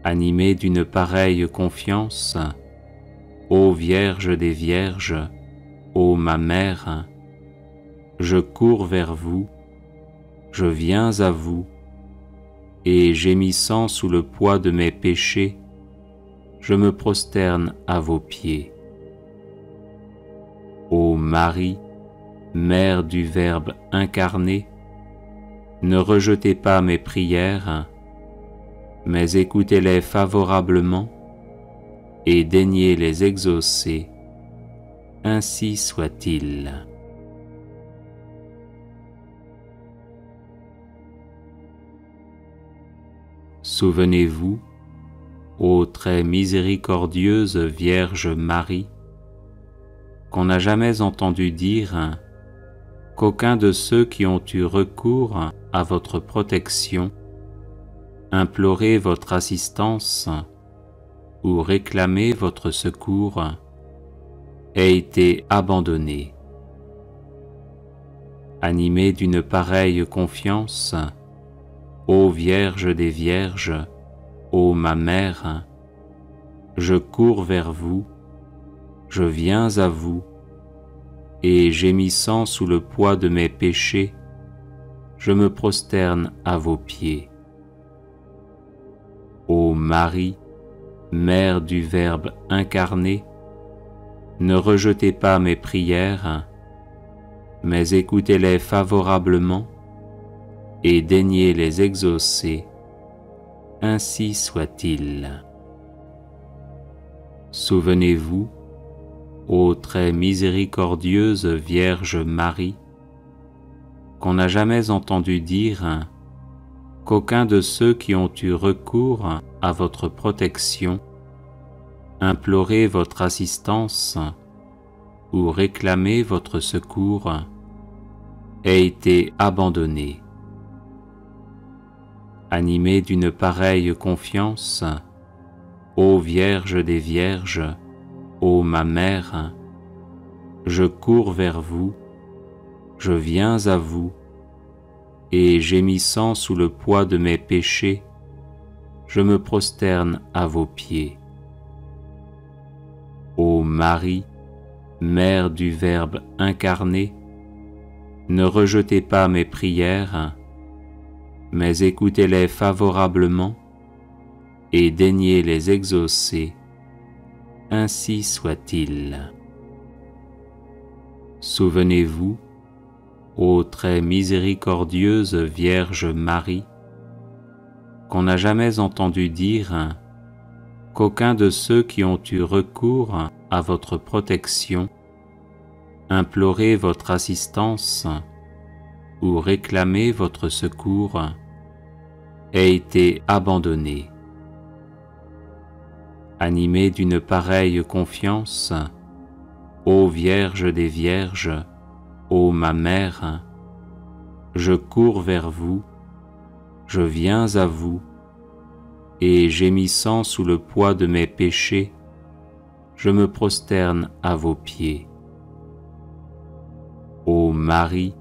Animé d'une pareille confiance, ô Vierge des Vierges, ô ma Mère, je cours vers vous, je viens à vous, et gémissant sous le poids de mes péchés, je me prosterne à vos pieds. Ô Marie, Mère du Verbe incarné, ne rejetez pas mes prières, mais écoutez-les favorablement et daignez les exaucer, ainsi soit-il. Souvenez-vous, ô très miséricordieuse Vierge Marie, qu'on n'a jamais entendu dire qu'aucun de ceux qui ont eu recours à votre protection, imploré votre assistance ou réclamé votre secours, ait été abandonné. Animé d'une pareille confiance, ô Vierge des Vierges, ô ma Mère, je cours vers vous, je viens à vous, et gémissant sous le poids de mes péchés, je me prosterne à vos pieds. Ô Marie, Mère du Verbe incarné, ne rejetez pas mes prières, mais écoutez-les favorablement et daignez les exaucer, ainsi soit-il. Souvenez-vous, ô très miséricordieuse Vierge Marie, qu'on n'a jamais entendu dire qu'aucun de ceux qui ont eu recours à votre protection, imploré votre assistance ou réclamé votre secours, ait été abandonné. Animé d'une pareille confiance, ô Vierge des Vierges, ô ma Mère, je cours vers vous, je viens à vous, et gémissant sous le poids de mes péchés, je me prosterne à vos pieds. Ô Marie, Mère du Verbe incarné, ne rejetez pas mes prières, mais écoutez-les favorablement et daignez les exaucer, ainsi soit-il. Souvenez-vous, ô très miséricordieuse Vierge Marie, qu'on n'a jamais entendu dire qu'aucun de ceux qui ont eu recours à votre protection, imploré votre assistance ou réclamé votre secours, ait été abandonné. Animé d'une pareille confiance, ô Vierge des Vierges, ô ma Mère, je cours vers vous, je viens à vous, et gémissant sous le poids de mes péchés, je me prosterne à vos pieds. Ô Marie,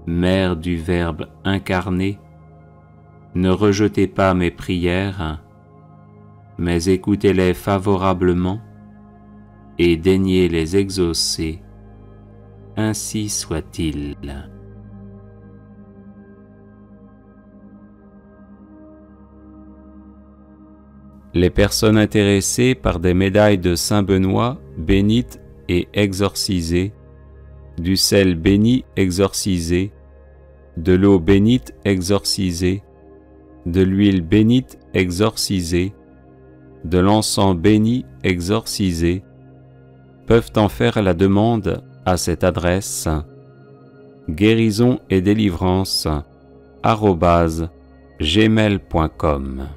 Mère du Verbe incarné, ne rejetez pas mes prières, mais écoutez-les favorablement et daignez les exaucer, ainsi soit-il. Les personnes intéressées par des médailles de Saint Benoît bénites et exorcisées, du sel béni exorcisé, de l'eau bénite exorcisée, de l'huile bénite exorcisée, de l'encens béni exorcisé, peuvent en faire la demande à cette adresse guérison et délivrance @gmail.com.